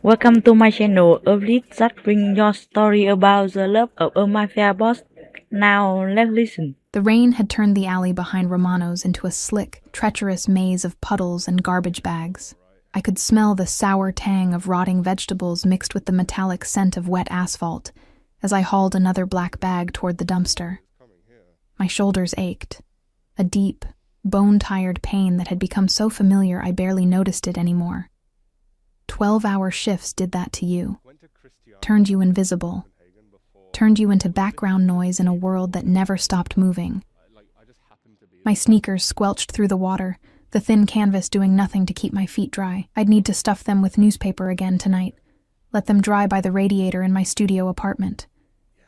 Welcome to my channel, a vlog that brings your story about the love of a mafia boss. Now let's listen. The rain had turned the alley behind Romano's into a slick, treacherous maze of puddles and garbage bags. I could smell the sour tang of rotting vegetables mixed with the metallic scent of wet asphalt as I hauled another black bag toward the dumpster. My shoulders ached, a deep, bone-tired pain that had become so familiar I barely noticed it anymore. 12-hour shifts did that to you, turned you invisible, turned you into background noise in a world that never stopped moving. My sneakers squelched through the water, the thin canvas doing nothing to keep my feet dry. I'd need to stuff them with newspaper again tonight, let them dry by the radiator in my studio apartment.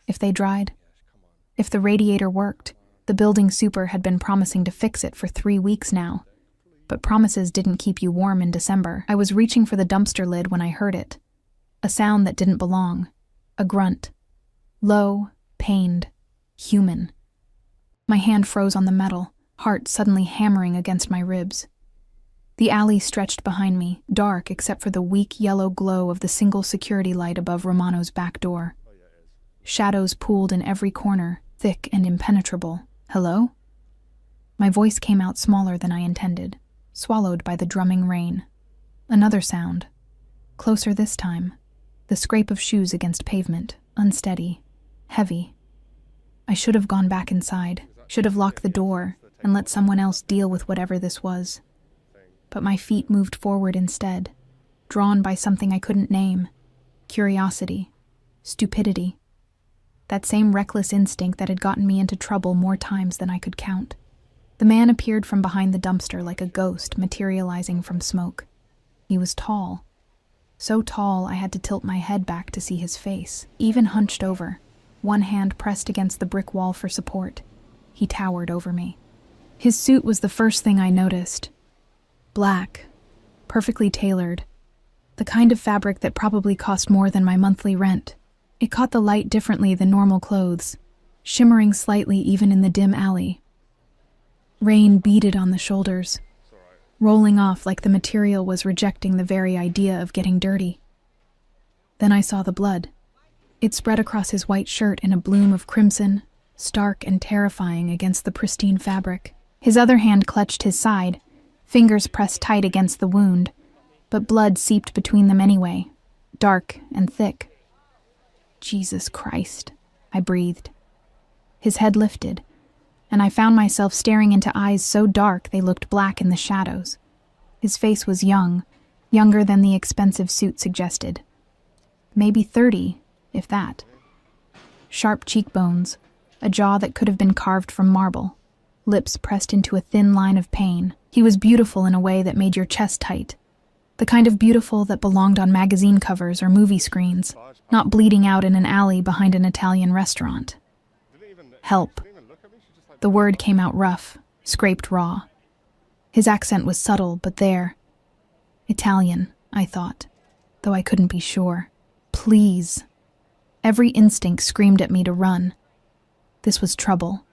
If they dried, if the radiator worked, the building super had been promising to fix it for 3 weeks now. But promises didn't keep you warm in December. I was reaching for the dumpster lid when I heard it. A sound that didn't belong. A grunt. Low, pained, human. My hand froze on the metal, heart suddenly hammering against my ribs. The alley stretched behind me, dark except for the weak yellow glow of the single security light above Romano's back door. Shadows pooled in every corner, thick and impenetrable. Hello? My voice came out smaller than I intended, swallowed by the drumming rain. Another sound. Closer this time. The scrape of shoes against pavement, unsteady, heavy. I should have gone back inside, should have locked the door, and let someone else deal with whatever this was. But my feet moved forward instead, drawn by something I couldn't name. Curiosity. Stupidity. That same reckless instinct that had gotten me into trouble more times than I could count. The man appeared from behind the dumpster like a ghost materializing from smoke. He was tall. So tall I had to tilt my head back to see his face, even hunched over, one hand pressed against the brick wall for support. He towered over me. His suit was the first thing I noticed. Black, perfectly tailored, the kind of fabric that probably cost more than my monthly rent. It caught the light differently than normal clothes, shimmering slightly even in the dim alley. Rain beaded on the shoulders, rolling off like the material was rejecting the very idea of getting dirty. Then I saw the blood. It spread across his white shirt in a bloom of crimson, stark and terrifying against the pristine fabric. His other hand clutched his side, fingers pressed tight against the wound, but blood seeped between them anyway, dark and thick. Jesus Christ, I breathed. His head lifted, and I found myself staring into eyes so dark they looked black in the shadows. His face was young, younger than the expensive suit suggested. Maybe 30, if that. Sharp cheekbones, a jaw that could have been carved from marble, lips pressed into a thin line of pain. He was beautiful in a way that made your chest tight. The kind of beautiful that belonged on magazine covers or movie screens, not bleeding out in an alley behind an Italian restaurant. Help. The word came out rough, scraped raw. His accent was subtle, but there. Italian, I thought, though I couldn't be sure. Please. Every instinct screamed at me to run. This was trouble.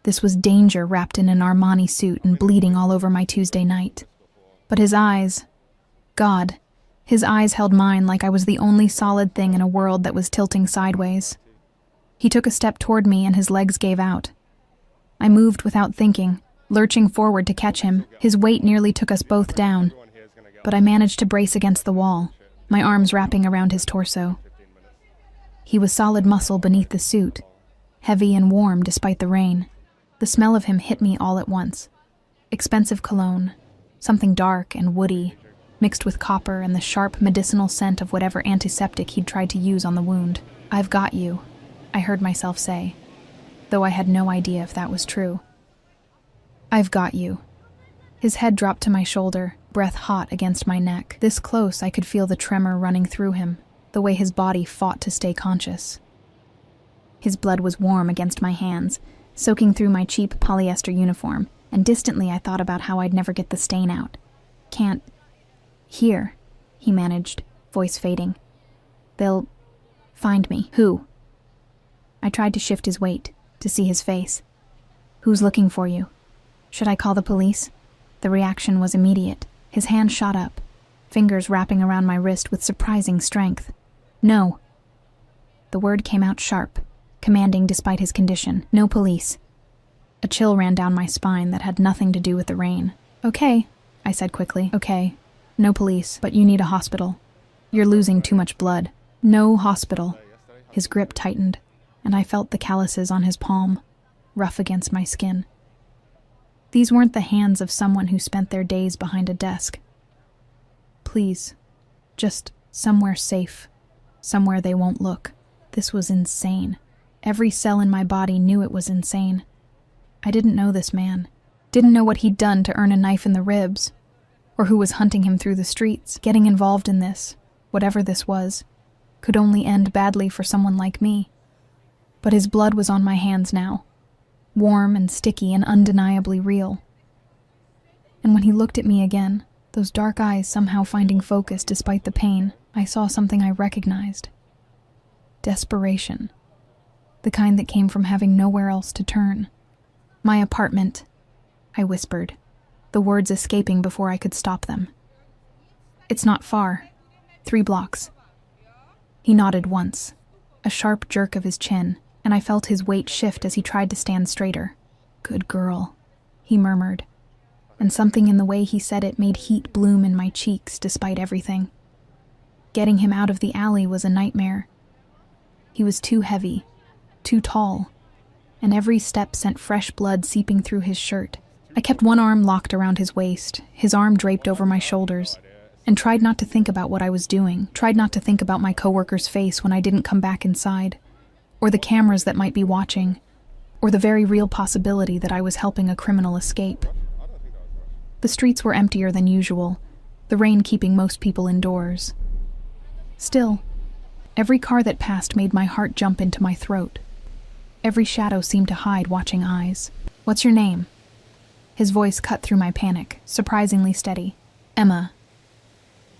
This was danger wrapped in an Armani suit and bleeding all over my Tuesday night. But his eyes... God, his eyes held mine like I was the only solid thing in a world that was tilting sideways. He took a step toward me and his legs gave out. I moved without thinking, lurching forward to catch him. His weight nearly took us both down, but I managed to brace against the wall, my arms wrapping around his torso. He was solid muscle beneath the suit, heavy and warm despite the rain. The smell of him hit me all at once. Expensive cologne, something dark and woody, mixed with copper and the sharp medicinal scent of whatever antiseptic he'd tried to use on the wound. "I've got you," I heard myself say, though I had no idea if that was true. "I've got you." His head dropped to my shoulder, breath hot against my neck. This close I could feel the tremor running through him, the way his body fought to stay conscious. His blood was warm against my hands, soaking through my cheap polyester uniform, and distantly I thought about how I'd never get the stain out. "Can't... Here," he managed, voice fading. "They'll... find me." "Who?" I tried to shift his weight, to see his face. "Who's looking for you? Should I call the police?" The reaction was immediate. His hand shot up, fingers wrapping around my wrist with surprising strength. No. The word came out sharp, commanding despite his condition. No police. A chill ran down my spine that had nothing to do with the rain. Okay, I said quickly. Okay. No police, but you need a hospital. You're losing too much blood. No hospital. His grip tightened, and I felt the calluses on his palm, rough against my skin. These weren't the hands of someone who spent their days behind a desk. Please, just somewhere safe, somewhere they won't look. This was insane. Every cell in my body knew it was insane. I didn't know this man. Didn't know what he'd done to earn a knife in the ribs, or who was hunting him through the streets. Getting involved in this, whatever this was, could only end badly for someone like me. But his blood was on my hands now, warm and sticky and undeniably real. And when he looked at me again, those dark eyes somehow finding focus despite the pain, I saw something I recognized. Desperation. The kind that came from having nowhere else to turn. My apartment, I whispered, the words escaping before I could stop them. It's not far. 3 blocks. He nodded once, a sharp jerk of his chin, and I felt his weight shift as he tried to stand straighter. Good girl, he murmured, and something in the way he said it made heat bloom in my cheeks despite everything. Getting him out of the alley was a nightmare. He was too heavy, too tall, and every step sent fresh blood seeping through his shirt. I kept one arm locked around his waist, his arm draped over my shoulders, and tried not to think about what I was doing, tried not to think about my coworker's face when I didn't come back inside, or the cameras that might be watching, or the very real possibility that I was helping a criminal escape. The streets were emptier than usual, the rain keeping most people indoors. Still, every car that passed made my heart jump into my throat. Every shadow seemed to hide watching eyes. What's your name? His voice cut through my panic, surprisingly steady. Emma.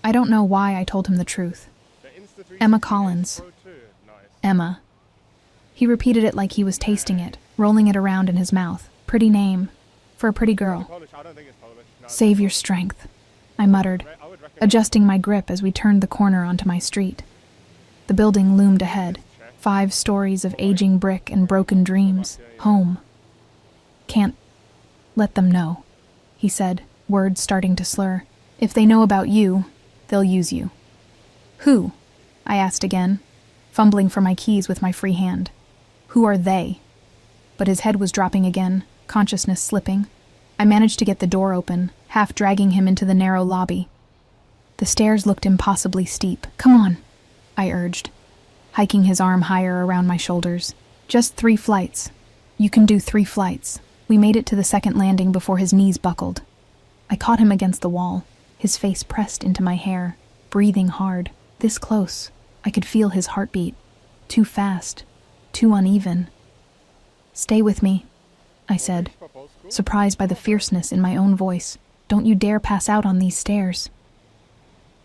I don't know why I told him the truth. Emma Collins. Emma. He repeated it like he was tasting it, rolling it around in his mouth. Pretty name. For a pretty girl. Save your strength, I muttered, adjusting my grip as we turned the corner onto my street. The building loomed ahead, 5 stories of aging brick and broken dreams. Home. Can't let them know, he said, words starting to slur. If they know about you, they'll use you. Who? I asked again, fumbling for my keys with my free hand. Who are they? But his head was dropping again, consciousness slipping. I managed to get the door open, half dragging him into the narrow lobby. The stairs looked impossibly steep. Come on, I urged, hiking his arm higher around my shoulders. Just 3 flights. You can do 3 flights. We made it to the second landing before his knees buckled. I caught him against the wall, his face pressed into my hair, breathing hard. This close, I could feel his heartbeat. Too fast, too uneven. Stay with me, I said, surprised by the fierceness in my own voice. Don't you dare pass out on these stairs.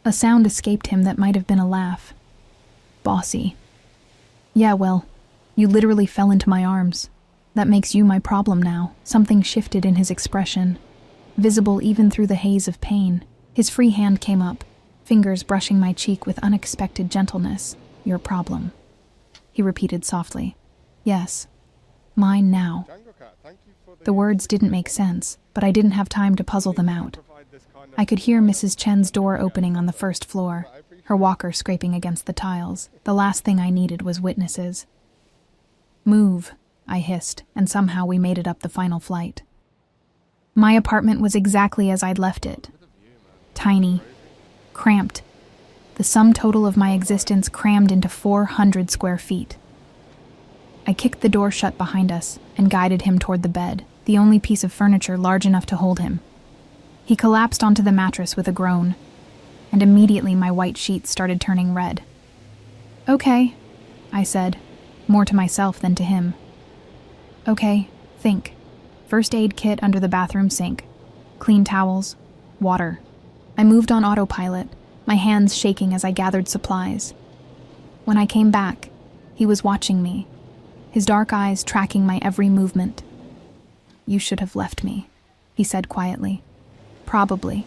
A sound escaped him that might have been a laugh. Bossy. Yeah, well, you literally fell into my arms. That makes you my problem now. Something shifted in his expression, visible even through the haze of pain. His free hand came up, fingers brushing my cheek with unexpected gentleness. Your problem, he repeated softly. Yes, mine now. The words didn't make sense, but I didn't have time to puzzle them out. I could hear Mrs. Chen's door opening on the first floor, her walker scraping against the tiles. The last thing I needed was witnesses. Move, I hissed, and somehow we made it up the final flight. My apartment was exactly as I'd left it. Tiny, cramped, the sum total of my existence crammed into 400 square feet. I kicked the door shut behind us and guided him toward the bed, the only piece of furniture large enough to hold him. He collapsed onto the mattress with a groan, and immediately my white sheets started turning red. Okay, I said, more to myself than to him. Okay, think. First aid kit under the bathroom sink. Clean towels. Water. I moved on autopilot, my hands shaking as I gathered supplies. When I came back, he was watching me, his dark eyes tracking my every movement. You should have left me, he said quietly. Probably.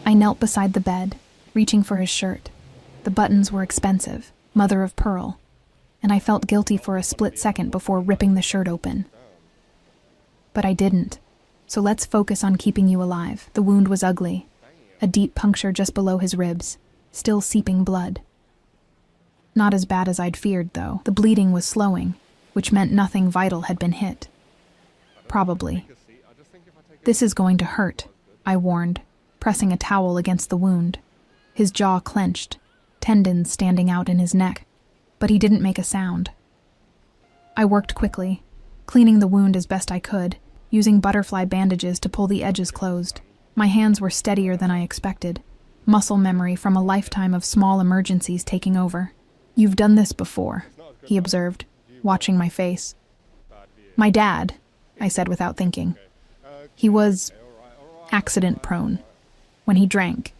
I knelt beside the bed, reaching for his shirt. The buttons were expensive, mother of pearl, and I felt guilty for a split second before ripping the shirt open. But I didn't. So let's focus on keeping you alive. The wound was ugly. A deep puncture just below his ribs, still seeping blood. Not as bad as I'd feared, though. The bleeding was slowing, which meant nothing vital had been hit. Probably. This is going to hurt, I warned, pressing a towel against the wound. His jaw clenched, tendons standing out in his neck, but he didn't make a sound. I worked quickly, cleaning the wound as best I could, using butterfly bandages to pull the edges closed. My hands were steadier than I expected, muscle memory from a lifetime of small emergencies taking over. "You've done this before," he observed, watching my face. "My dad," I said without thinking. "He was accident-prone when he drank."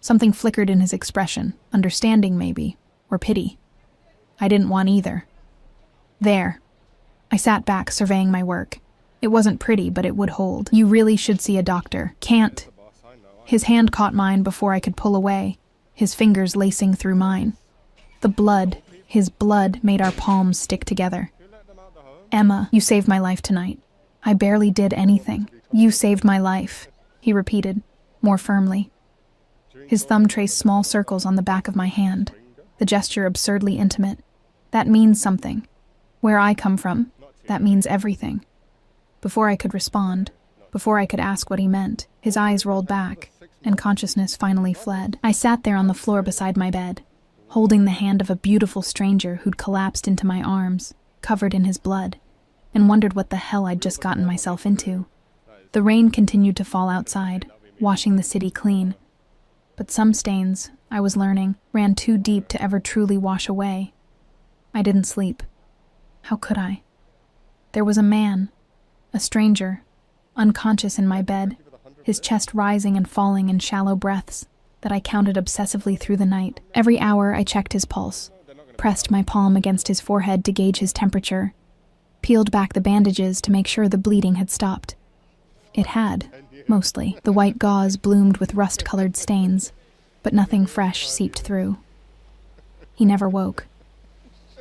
Something flickered in his expression, understanding maybe, or pity. I didn't want either. "There." I sat back, surveying my work. It wasn't pretty, but it would hold. "You really should see a doctor." "Can't." His hand caught mine before I could pull away, his fingers lacing through mine. His blood made our palms stick together. "Emma, you saved my life tonight." "I barely did anything." "You saved my life," he repeated, more firmly. His thumb traced small circles on the back of my hand, the gesture absurdly intimate. "That means something. Where I come from, that means everything." Before I could respond, before I could ask what he meant, his eyes rolled back, and consciousness finally fled. I sat there on the floor beside my bed, holding the hand of a beautiful stranger who'd collapsed into my arms, covered in his blood, and wondered what the hell I'd just gotten myself into. The rain continued to fall outside, washing the city clean. But some stains, I was learning, ran too deep to ever truly wash away. I didn't sleep. How could I? There was a man, a stranger, unconscious in my bed, his chest rising and falling in shallow breaths that I counted obsessively through the night. Every hour I checked his pulse, pressed my palm against his forehead to gauge his temperature, peeled back the bandages to make sure the bleeding had stopped. It had, mostly. The white gauze bloomed with rust-colored stains, but nothing fresh seeped through. He never woke.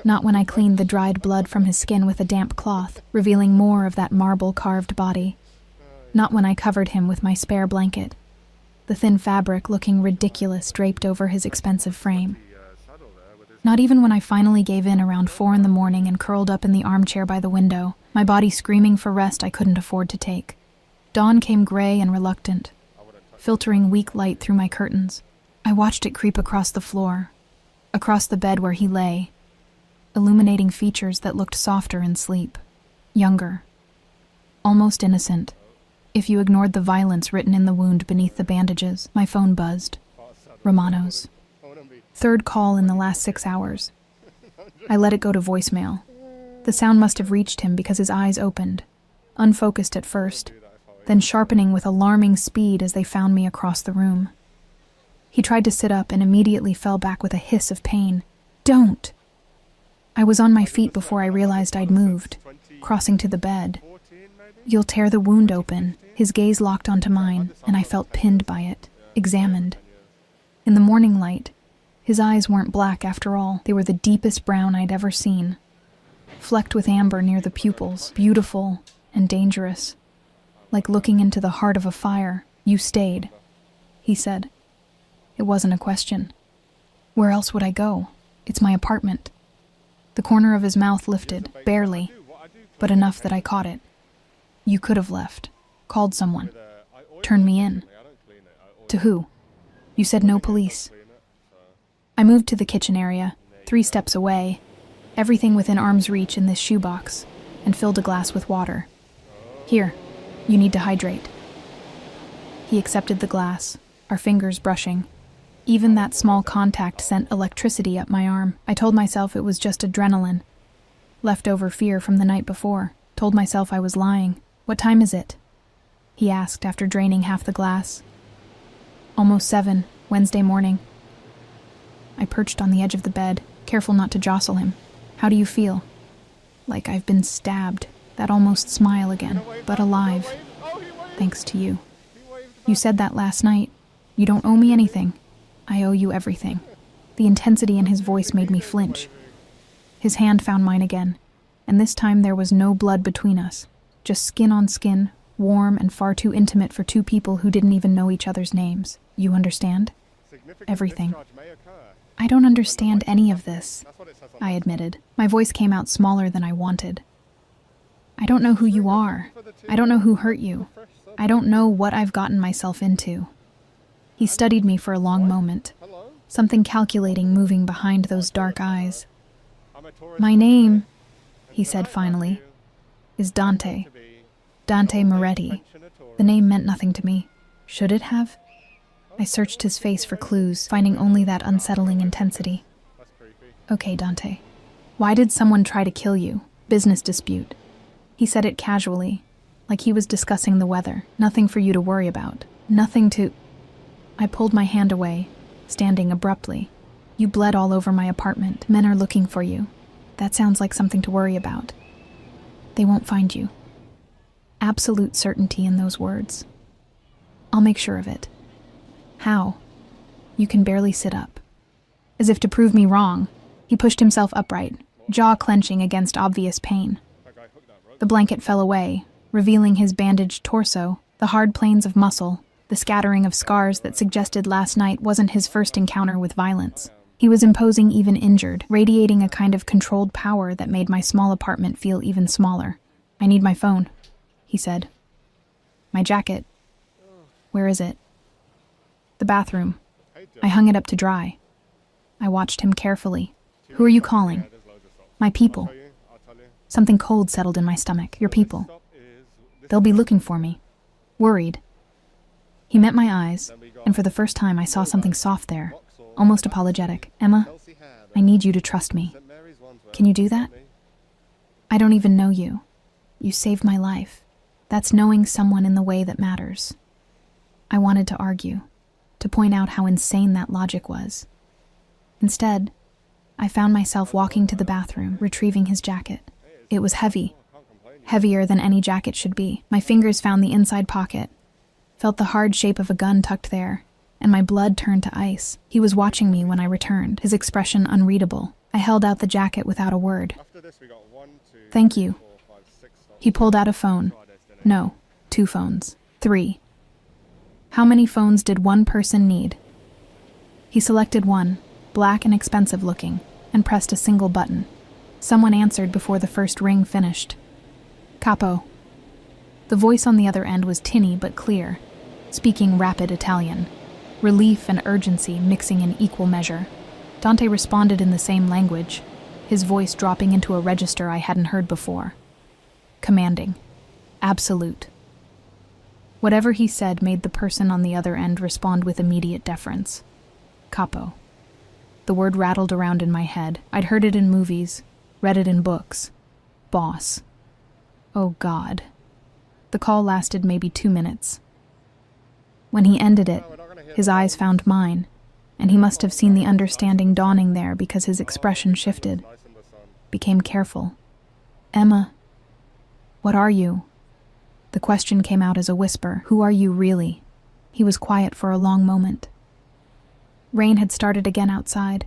Not when I cleaned the dried blood from his skin with a damp cloth, revealing more of that marble-carved body. Not when I covered him with my spare blanket, the thin fabric looking ridiculous draped over his expensive frame. Not even when I finally gave in around 4 a.m. and curled up in the armchair by the window, my body screaming for rest I couldn't afford to take. Dawn came gray and reluctant, filtering weak light through my curtains. I watched it creep across the floor, across the bed where he lay, illuminating features that looked softer in sleep, younger, almost innocent. If you ignored the violence written in the wound beneath the bandages, my phone buzzed. Romano's. Third call in the last 6 hours. I let it go to voicemail. The sound must have reached him because his eyes opened, unfocused at first, then sharpening with alarming speed as they found me across the room. He tried to sit up and immediately fell back with a hiss of pain. "Don't!" I was on my feet before I realized I'd moved, crossing to the bed. "You'll tear the wound open." His gaze locked onto mine, and I felt pinned by it, examined. In the morning light, his eyes weren't black after all. They were the deepest brown I'd ever seen, flecked with amber near the pupils, beautiful and dangerous, like looking into the heart of a fire. "You stayed," he said. It wasn't a question. Where else would I go? It's my apartment. The corner of his mouth lifted, barely, but enough that I caught it. "You could have left, called someone, turned me in." "To who?" "You said no police." I moved to the kitchen area, 3 steps away, everything within arm's reach in this shoebox, and filled a glass with water. "Here, you need to hydrate." He accepted the glass, our fingers brushing. Even that small contact sent electricity up my arm. I told myself it was just adrenaline, leftover fear from the night before. Told myself I was lying. "What time is it?" he asked after draining half the glass. "Almost 7, Wednesday morning." I perched on the edge of the bed, careful not to jostle him. "How do you feel?" "Like I've been stabbed." That almost smile again, but alive. "Thanks to you. You said that last night. You don't owe me anything." I owe you everything. The intensity in his voice made me flinch. His hand found mine again, and this time there was no blood between us, just skin on skin, warm and far too intimate for two people who didn't even know each other's names. You understand? Everything. I don't understand any of this, I admitted. My voice came out smaller than I wanted. I don't know who you are. I don't know who hurt you. I don't know what I've gotten myself into. He studied me for a long moment, something calculating moving behind those dark eyes. My name, he said finally, is Dante. Dante Moretti. The name meant nothing to me. Should it have? I searched his face for clues, finding only that unsettling intensity. Okay, Dante. Why did someone try to kill you? Business dispute. He said it casually, like he was discussing the weather. Nothing for you to worry about. Nothing to... I pulled my hand away, standing abruptly. You bled all over my apartment. Men are looking for you. That sounds like something to worry about. They won't find you. Absolute certainty in those words. I'll make sure of it. How? You can barely sit up. As if to prove me wrong, he pushed himself upright, jaw clenching against obvious pain. The blanket fell away, revealing his bandaged torso, the hard planes of muscle, the scattering of scars that suggested last night wasn't his first encounter with violence. He was imposing even injured, radiating a kind of controlled power that made my small apartment feel even smaller. I need my phone, he said. My jacket. Where is it? The bathroom. I hung it up to dry. I watched him carefully. Who are you calling? My people. Something cold settled in my stomach. Your people. They'll be looking for me. Worried. He met my eyes, and for the first time I saw something soft there, almost apologetic. Emma, I need you to trust me. Can you do that? I don't even know you. You saved my life. That's knowing someone in the way that matters. I wanted to argue, to point out how insane that logic was. Instead, I found myself walking to the bathroom, retrieving his jacket. It was heavy, heavier than any jacket should be. My fingers found the inside pocket, felt the hard shape of a gun tucked there, and my blood turned to ice. He was watching me when I returned, his expression unreadable. I held out the jacket without a word. Thank you. He pulled out a phone. No, 2 phones. 3. How many phones did one person need? He selected one, black and expensive looking, and pressed a single button. Someone answered before the first ring finished. Capo. The voice on the other end was tinny but clear, speaking rapid Italian, relief and urgency mixing in equal measure. Dante responded in the same language, his voice dropping into a register I hadn't heard before. Commanding. Absolute. Whatever he said made the person on the other end respond with immediate deference. Capo. The word rattled around in my head. I'd heard it in movies, read it in books. Boss. Oh God. The call lasted maybe 2 minutes. When he ended it, his eyes found mine, and he must have seen the understanding dawning there because his expression shifted, became careful. Emma, what are you? The question came out as a whisper. Who are you really? He was quiet for a long moment. Rain had started again outside,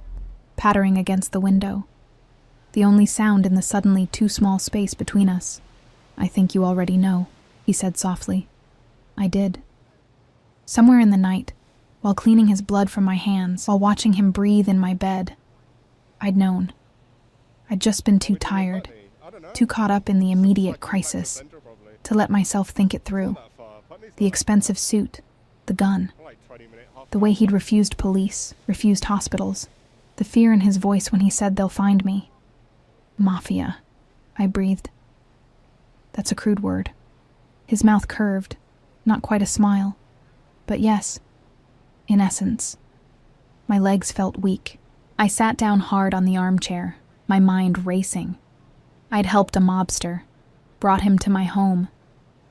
pattering against the window. The only sound in the suddenly too small space between us. I think you already know, he said softly. I did. Somewhere in the night, while cleaning his blood from my hands, while watching him breathe in my bed, I'd known. I'd just been too tired, too caught up in the immediate crisis, to let myself think it through. The expensive suit, the gun, the way he'd refused police, refused hospitals, the fear in his voice when he said they'll find me. Mafia, I breathed. That's a crude word. His mouth curved, not quite a smile, but yes, in essence. My legs felt weak. I sat down hard on the armchair, my mind racing. I'd helped a mobster, brought him to my home,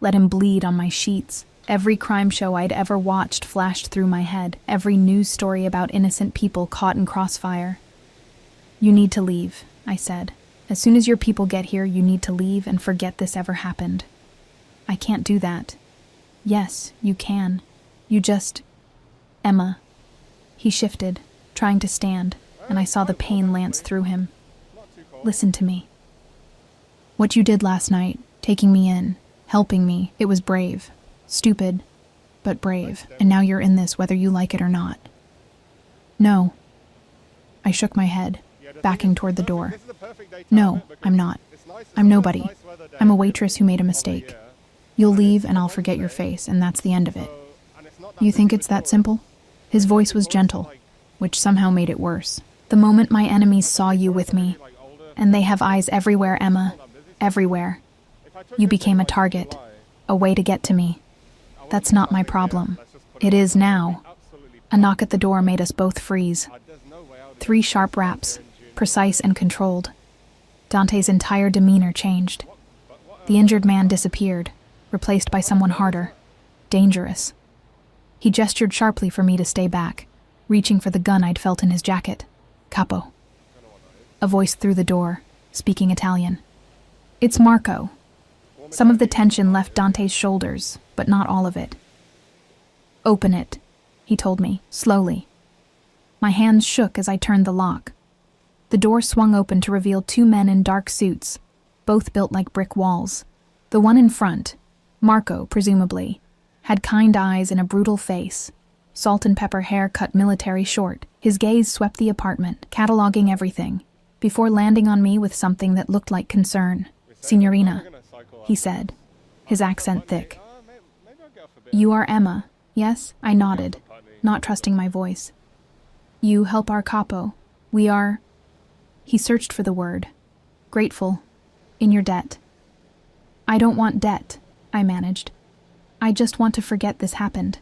let him bleed on my sheets. Every crime show I'd ever watched flashed through my head, every news story about innocent people caught in crossfire. You need to leave, I said. As soon as your people get here, you need to leave and forget this ever happened. I can't do that. Yes, you can. You just... Emma. He shifted, trying to stand, and I saw the pain lance through him. Listen to me. What you did last night, taking me in, helping me, it was brave. Stupid, but brave. And now you're in this whether you like it or not. No. I shook my head, backing toward the door. No, I'm not. I'm nobody. I'm a waitress who made a mistake. You'll leave and I'll forget your face, and that's the end of it. You think it's that simple? His voice was gentle, which somehow made it worse. The moment my enemies saw you with me, and they have eyes everywhere, Emma, everywhere. You became a target, a way to get to me. That's not my problem. It is now. A knock at the door made us both freeze. 3 sharp raps, precise and controlled. Dante's entire demeanor changed. The injured man disappeared, replaced by someone harder, dangerous. He gestured sharply for me to stay back, reaching for the gun I'd felt in his jacket. Capo. A voice through the door, speaking Italian. It's Marco. Some of the tension left Dante's shoulders, but not all of it. Open it, he told me, slowly. My hands shook as I turned the lock. The door swung open to reveal 2 men in dark suits, both built like brick walls. The one in front, Marco, presumably, had kind eyes and a brutal face, salt and pepper hair cut military short. His gaze swept the apartment, cataloging everything, before landing on me with something that looked like concern. Signorina, he said, his accent thick. You are Emma, yes? I nodded, not trusting my voice. You help our capo. We are... He searched for the word. Grateful. In your debt. I don't want debt, I managed. I just want to forget this happened.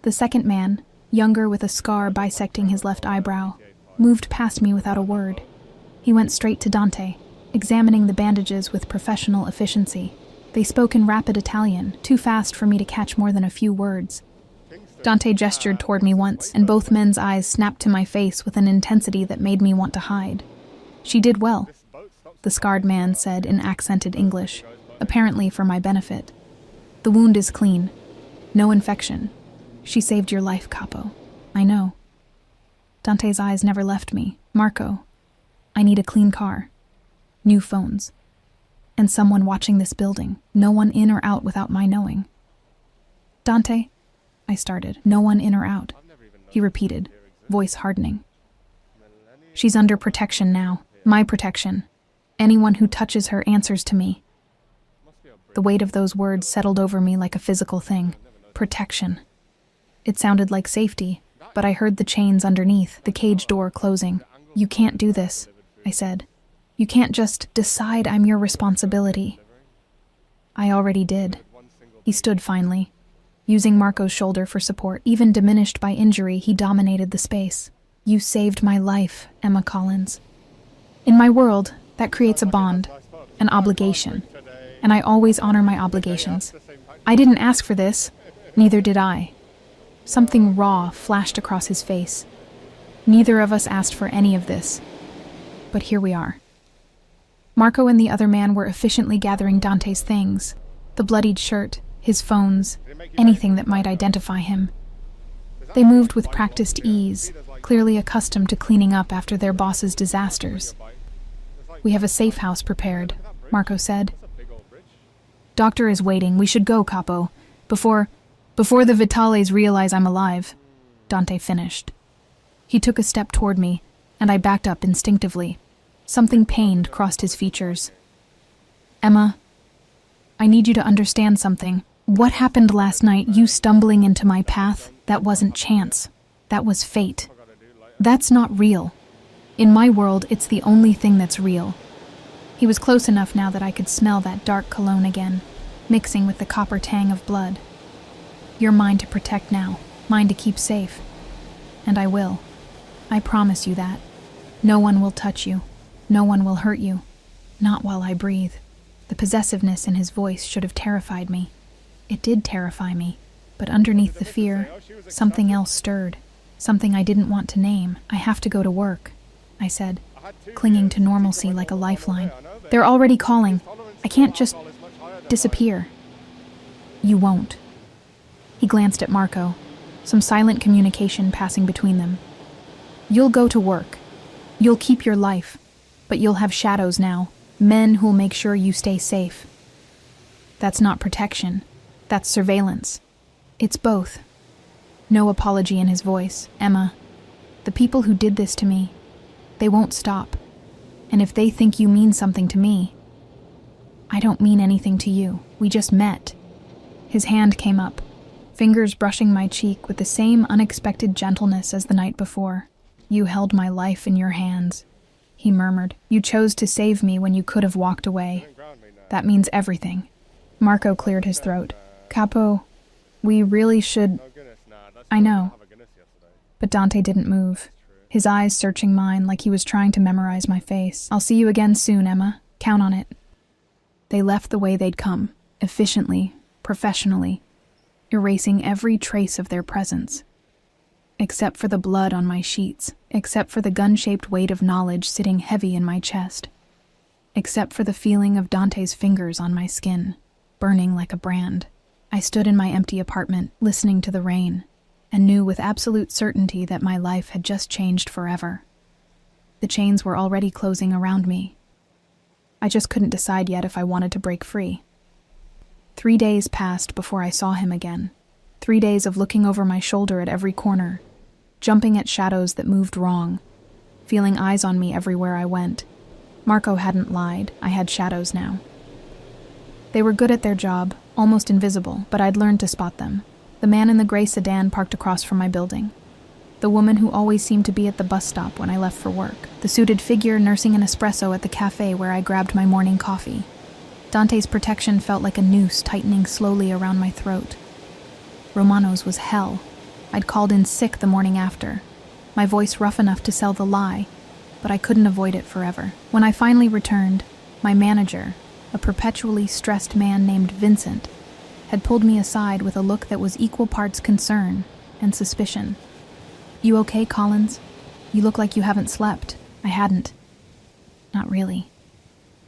The second man, younger with a scar bisecting his left eyebrow, moved past me without a word. He went straight to Dante, examining the bandages with professional efficiency. They spoke in rapid Italian, too fast for me to catch more than a few words. Dante gestured toward me once, and both men's eyes snapped to my face with an intensity that made me want to hide. She did well, the scarred man said in accented English, apparently for my benefit. The wound is clean. No infection. She saved your life, Capo. I know. Dante's eyes never left me. Marco, I need a clean car. New phones. And someone watching this building. No one in or out without my knowing. Dante, I started. No one in or out, he repeated, voice hardening. She's under protection now. My protection. Anyone who touches her answers to me. The weight of those words settled over me like a physical thing. Protection. It sounded like safety, but I heard the chains underneath, the cage door closing. You can't do this, I said. You can't just decide I'm your responsibility. I already did. He stood finally, using Marco's shoulder for support. Even diminished by injury, he dominated the space. You saved my life, Emma Collins. In my world, that creates a bond, an obligation, and I always honor my obligations. I didn't ask for this, neither did I. Something raw flashed across his face. Neither of us asked for any of this, but here we are. Marco and the other man were efficiently gathering Dante's things, the bloodied shirt, his phones, anything that might identify him. They moved with practiced ease, clearly accustomed to cleaning up after their boss's disasters. We have a safe house prepared, Marco said. Doctor is waiting. We should go, Capo. Before the Vitales realize I'm alive, Dante finished. He took a step toward me, and I backed up instinctively. Something pained crossed his features. Emma, I need you to understand something. What happened last night, you stumbling into my path, that wasn't chance. That was fate. That's not real. In my world, it's the only thing that's real. He was close enough now that I could smell that dark cologne again, mixing with the copper tang of blood. You're mine to protect now, mine to keep safe. And I will. I promise you that. No one will touch you. No one will hurt you. Not while I breathe. The possessiveness in his voice should have terrified me. It did terrify me, but underneath the fear, something else stirred. Something I didn't want to name. I have to go to work, I said, clinging to normalcy like a lifeline. They're already calling. I can't just disappear. You won't. He glanced at Marco, some silent communication passing between them. You'll go to work. You'll keep your life. But you'll have shadows now. Men who'll make sure you stay safe. That's not protection. That's surveillance. It's both. No apology in his voice. Emma, the people who did this to me, they won't stop. And if they think you mean something to me, I don't mean anything to you. We just met. His hand came up, fingers brushing my cheek with the same unexpected gentleness as the night before. You held my life in your hands, he murmured. You chose to save me when you could have walked away. That means everything. Marco cleared his throat. Capo, we really should... I know. But Dante didn't move, his eyes searching mine like he was trying to memorize my face. I'll see you again soon, Emma. Count on it. They left the way they'd come, efficiently, professionally, erasing every trace of their presence. Except for the blood on my sheets, except for the gun-shaped weight of knowledge sitting heavy in my chest, except for the feeling of Dante's fingers on my skin, burning like a brand. I stood in my empty apartment, listening to the rain, and knew with absolute certainty that my life had just changed forever. The chains were already closing around me. I just couldn't decide yet if I wanted to break free. 3 days passed before I saw him again. 3 days of looking over my shoulder at every corner, jumping at shadows that moved wrong, feeling eyes on me everywhere I went. Marco hadn't lied. I had shadows now. They were good at their job, almost invisible, but I'd learned to spot them. The man in the gray sedan parked across from my building. The woman who always seemed to be at the bus stop when I left for work. The suited figure nursing an espresso at the cafe where I grabbed my morning coffee. Dante's protection felt like a noose tightening slowly around my throat. Romano's was hell. I'd called in sick the morning after, my voice rough enough to sell the lie, but I couldn't avoid it forever. When I finally returned, my manager, a perpetually stressed man named Vincent, had pulled me aside with a look that was equal parts concern and suspicion. You okay, Collins? You look like you haven't slept. I hadn't. Not really.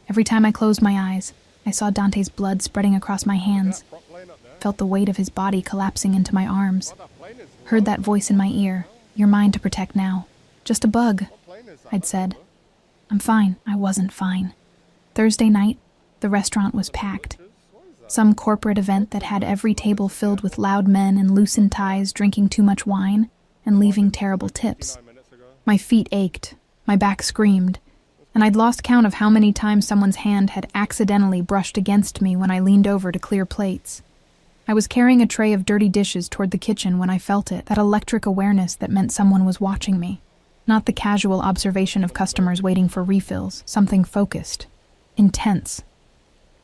Every time I closed my eyes, I saw Dante's blood spreading across my hands, felt the weight of his body collapsing into my arms, heard that voice in my ear, "You're mine to protect now." "Just a bug," I'd said. "I'm fine." I wasn't fine. Thursday night, the restaurant was packed. Some corporate event that had every table filled with loud men in loosened ties drinking too much wine and leaving terrible tips. My feet ached, my back screamed, and I'd lost count of how many times someone's hand had accidentally brushed against me when I leaned over to clear plates. I was carrying a tray of dirty dishes toward the kitchen when I felt it, that electric awareness that meant someone was watching me. Not the casual observation of customers waiting for refills, something focused, intense.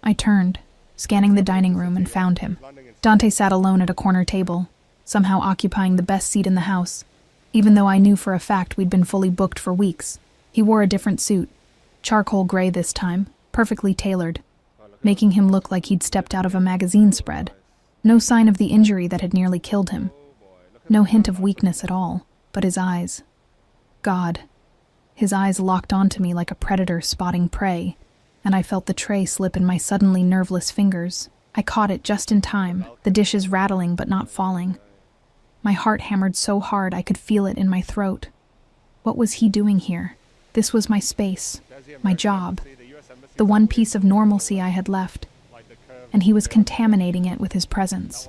I turned, scanning the dining room, and found him. Dante sat alone at a corner table, somehow occupying the best seat in the house, even though I knew for a fact we'd been fully booked for weeks. He wore a different suit, charcoal gray this time, perfectly tailored, making him look like he'd stepped out of a magazine spread. No sign of the injury that had nearly killed him. No hint of weakness at all, but his eyes. God. His eyes locked onto me like a predator spotting prey, and I felt the tray slip in my suddenly nerveless fingers. I caught it just in time, the dishes rattling but not falling. My heart hammered so hard I could feel it in my throat. What was he doing here? This was my space, my job, the one piece of normalcy I had left, and he was contaminating it with his presence.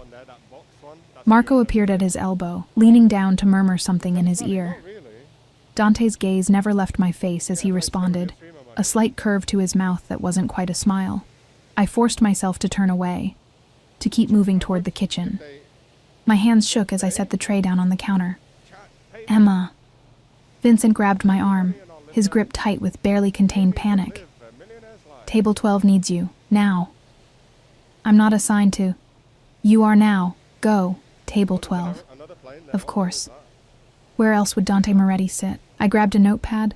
Marco appeared at his elbow, leaning down to murmur something in his ear. Dante's gaze never left my face as he responded, a slight curve to his mouth that wasn't quite a smile. I forced myself to turn away, to keep moving toward the kitchen. My hands shook as I set the tray down on the counter. "Emma." Vincent grabbed my arm, his grip tight with barely contained panic. "Table 12 needs you, now." "I'm not assigned to." "You are now. Go, table 12. Of course. Where else would Dante Moretti sit? I grabbed a notepad,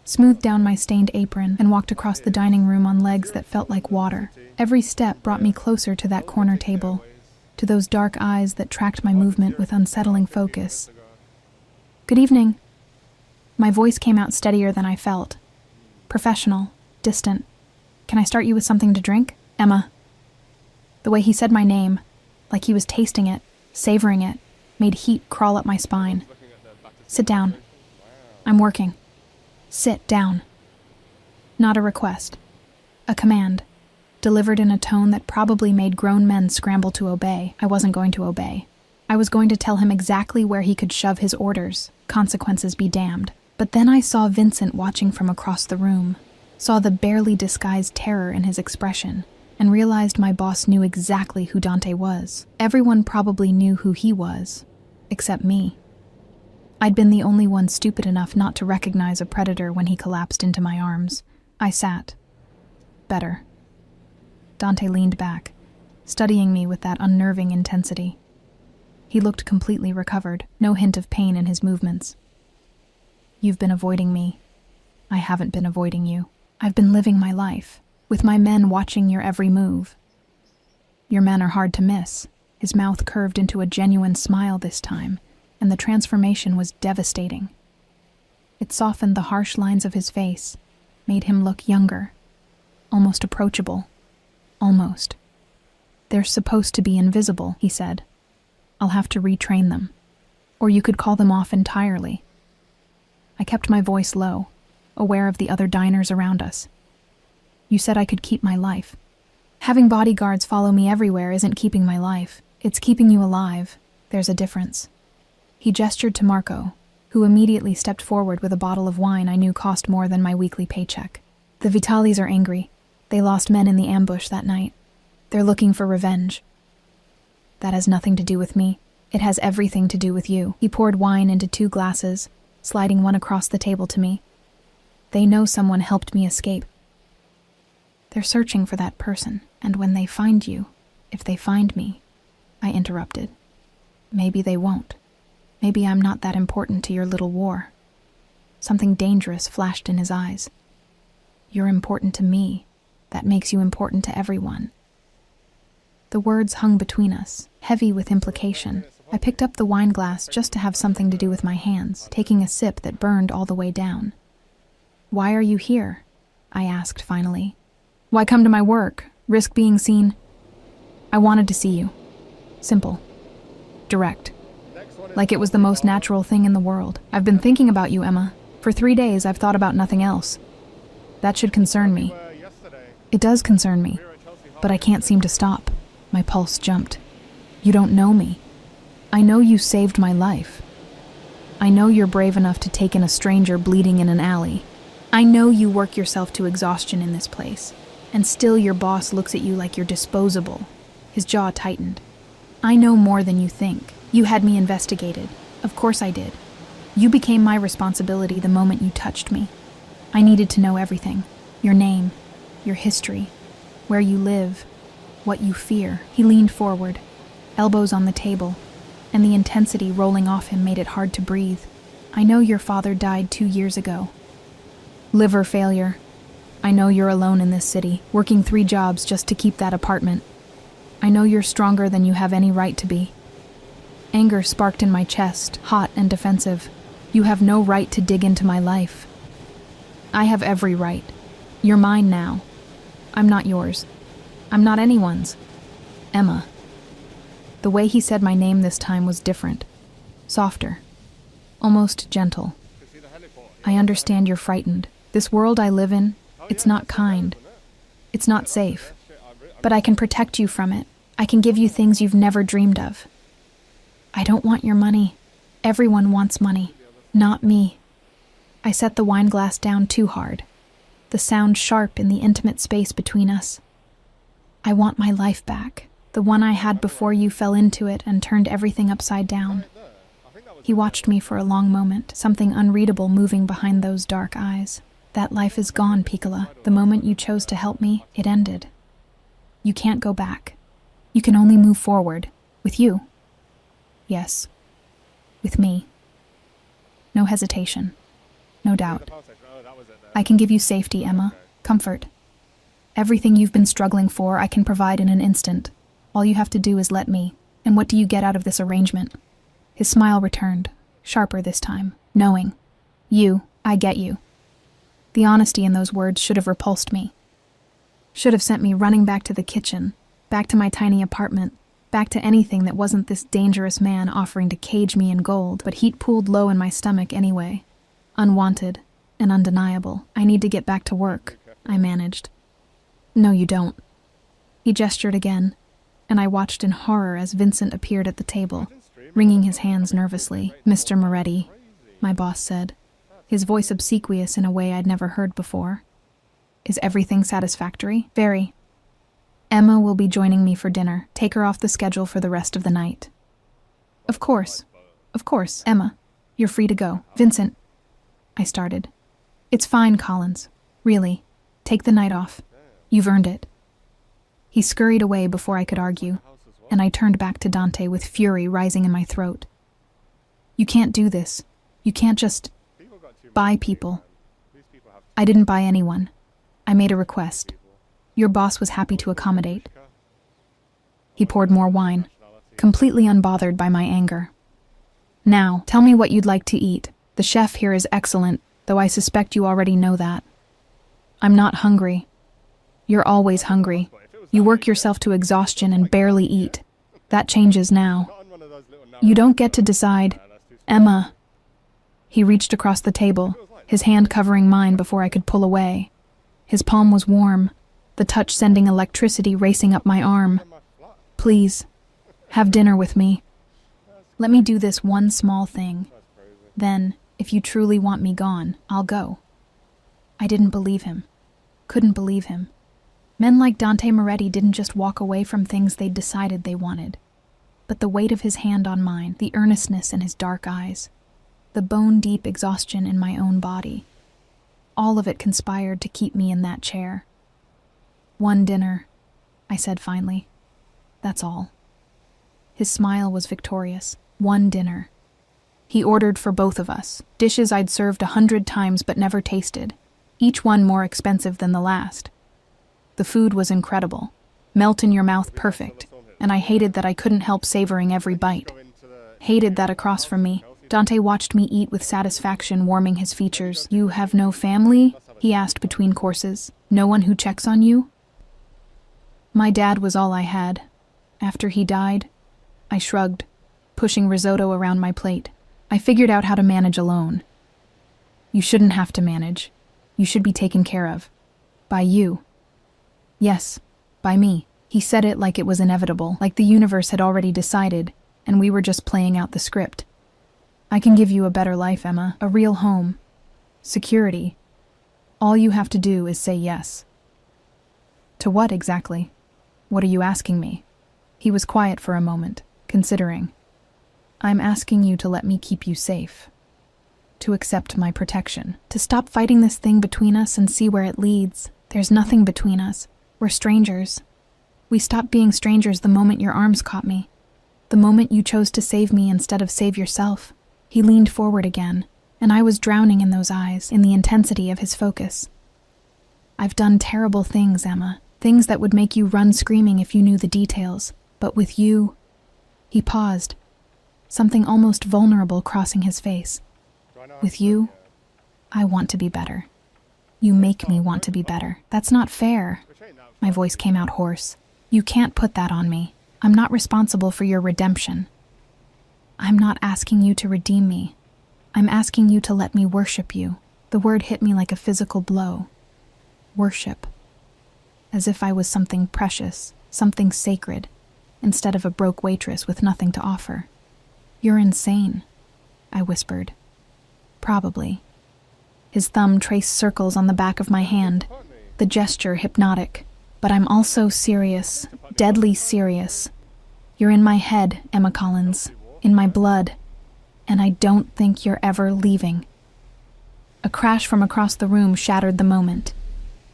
smoothed down my stained apron, and walked across the dining room on legs that felt like water. Every step brought me closer to that corner table, to those dark eyes that tracked my movement with unsettling focus. "Good evening." My voice came out steadier than I felt. Professional, distant. "Can I start you with something to drink? Emma." The way he said my name, like he was tasting it, savoring it, made heat crawl up my spine. "Sit down." I'm working. Sit down. Not a request. A command, delivered in a tone that probably made grown men scramble to obey. I wasn't going to obey. I was going to tell him exactly where he could shove his orders, consequences be damned. But then I saw Vincent watching from across the room, saw the barely disguised terror in his expression, and realized my boss knew exactly who Dante was. Everyone probably knew who he was, except me. I'd been the only one stupid enough not to recognize a predator when he collapsed into my arms. I sat. Better. Dante leaned back, studying me with that unnerving intensity. He looked completely recovered, no hint of pain in his movements. You've been avoiding me. I haven't been avoiding you. I've been living my life, with my men watching your every move. Your men are hard to miss. His mouth curved into a genuine smile this time, and the transformation was devastating. It softened the harsh lines of his face, made him look younger, almost approachable. Almost. They're supposed to be invisible, he said. I'll have to retrain them. Or you could call them off entirely. I kept my voice low, aware of the other diners around us. You said I could keep my life. Having bodyguards follow me everywhere isn't keeping my life. It's keeping you alive. There's a difference. He gestured to Marco, who immediately stepped forward with a bottle of wine I knew cost more than my weekly paycheck. The Vitalis are angry. They lost men in the ambush that night. They're looking for revenge. That has nothing to do with me. It has everything to do with you. He poured wine into 2 glasses, sliding one across the table to me. They know someone helped me escape. They're searching for that person, and when they find you, if they find me, I interrupted. Maybe they won't. Maybe I'm not that important to your little war. Something dangerous flashed in his eyes. You're important to me. That makes you important to everyone. The words hung between us, heavy with implication. I picked up the wine glass just to have something to do with my hands, taking a sip that burned all the way down. Why are you here? I asked finally. Why come to my work? Risk being seen? I wanted to see you. Simple. Direct. Like it was the most natural thing in the world. I've been thinking about you, Emma. For 3 days, I've thought about nothing else. That should concern me. It does concern me, but I can't seem to stop. My pulse jumped. You don't know me. I know you saved my life. I know you're brave enough to take in a stranger bleeding in an alley. I know you work yourself to exhaustion in this place, and still your boss looks at you like you're disposable. His jaw tightened. I know more than you think. You had me investigated. Of course I did. You became my responsibility the moment you touched me. I needed to know everything. Your name, your history, where you live, what you fear. He leaned forward, elbows on the table, and the intensity rolling off him made it hard to breathe. I know your father died 2 years ago. Liver failure. I know you're alone in this city, working 3 jobs just to keep that apartment. I know you're stronger than you have any right to be. Anger sparked in my chest, hot and defensive. You have no right to dig into my life. I have every right. You're mine now. I'm not yours. I'm not anyone's. Emma. The way he said my name this time was different. Softer. Almost gentle. I understand you're frightened. This world I live in, it's not kind. It's not safe. But I can protect you from it. I can give you things you've never dreamed of. I don't want your money. Everyone wants money. Not me. I set the wine glass down too hard, the sound sharp in the intimate space between us. I want my life back, the one I had before you fell into it and turned everything upside down. He watched me for a long moment, something unreadable moving behind those dark eyes. That life is gone, Piccola. The moment you chose to help me, it ended. You can't go back. You can only move forward. With you. Yes. With me. No hesitation. No doubt. I can give you safety, Emma. Comfort. Everything you've been struggling for, I can provide in an instant. All you have to do is let me. And what do you get out of this arrangement? His smile returned, sharper this time, knowing. You, I get you. The honesty in those words should have repulsed me. Should have sent me running back to the kitchen, back to my tiny apartment, back to anything that wasn't this dangerous man offering to cage me in gold, but heat pooled low in my stomach anyway. Unwanted and undeniable. I need to get back to work, I managed. No, you don't. He gestured again, and I watched in horror as Vincent appeared at the table, wringing his hands nervously. Mr. Moretti, my boss said, his voice obsequious in a way I'd never heard before. Is everything satisfactory? Very. Emma will be joining me for dinner. Take her off the schedule for the rest of the night. Of course. Emma, you're free to go. Vincent, I started. It's fine, Collins. Really. Take the night off. You've earned it. He scurried away before I could argue, and I turned back to Dante with fury rising in my throat. You can't do this. You can't just buy people. I didn't buy anyone. I made a request. Your boss was happy to accommodate. He poured more wine, completely unbothered by my anger. Now, tell me what you'd like to eat. The chef here is excellent, though I suspect you already know that. I'm not hungry. You're always hungry. You work yourself to exhaustion and barely eat. That changes now. You don't get to decide. Emma. He reached across the table, his hand covering mine before I could pull away. His palm was warm, the touch sending electricity racing up my arm. Please, have dinner with me. Let me do this one small thing. Then, if you truly want me gone, I'll go. I didn't believe him. Couldn't believe him. Men like Dante Moretti didn't just walk away from things they'd decided they wanted. But the weight of his hand on mine, the earnestness in his dark eyes, the bone-deep exhaustion in my own body, all of it conspired to keep me in that chair. One dinner, I said finally. That's all. His smile was victorious. One dinner. He ordered for both of us, dishes I'd served 100 times but never tasted, each one more expensive than the last. The food was incredible, melt-in-your-mouth perfect, and I hated that I couldn't help savoring every bite. Hated that across from me, Dante watched me eat with satisfaction, warming his features. You have no family? He asked between courses. No one who checks on you? My dad was all I had. After he died, I shrugged, pushing risotto around my plate. I figured out how to manage alone. You shouldn't have to manage. You should be taken care of. By you. Yes, by me. He said it like it was inevitable, like the universe had already decided, and we were just playing out the script. I can give you a better life, Emma, a real home, security. All you have to do is say yes. To what exactly? What are you asking me? He was quiet for a moment, considering. I'm asking you to let me keep you safe. To accept my protection. To stop fighting this thing between us and see where it leads. There's nothing between us. We're strangers. We stopped being strangers the moment your arms caught me. The moment you chose to save me instead of save yourself. He leaned forward again, and I was drowning in those eyes, in the intensity of his focus. I've done terrible things, Emma. Things that would make you run screaming if you knew the details. But with you... He paused, something almost vulnerable crossing his face. With you, I want to be better. You make me want to be better. That's not fair. My voice came out hoarse. You can't put that on me. I'm not responsible for your redemption. I'm not asking you to redeem me. I'm asking you to let me worship you. The word hit me like a physical blow. Worship. As if I was something precious, something sacred, instead of a broke waitress with nothing to offer. You're insane, I whispered. Probably. His thumb traced circles on the back of my hand, the gesture hypnotic. But I'm also serious, deadly serious. You're in my head, Emma Collins, in my blood, and I don't think you're ever leaving. A crash from across the room shattered the moment.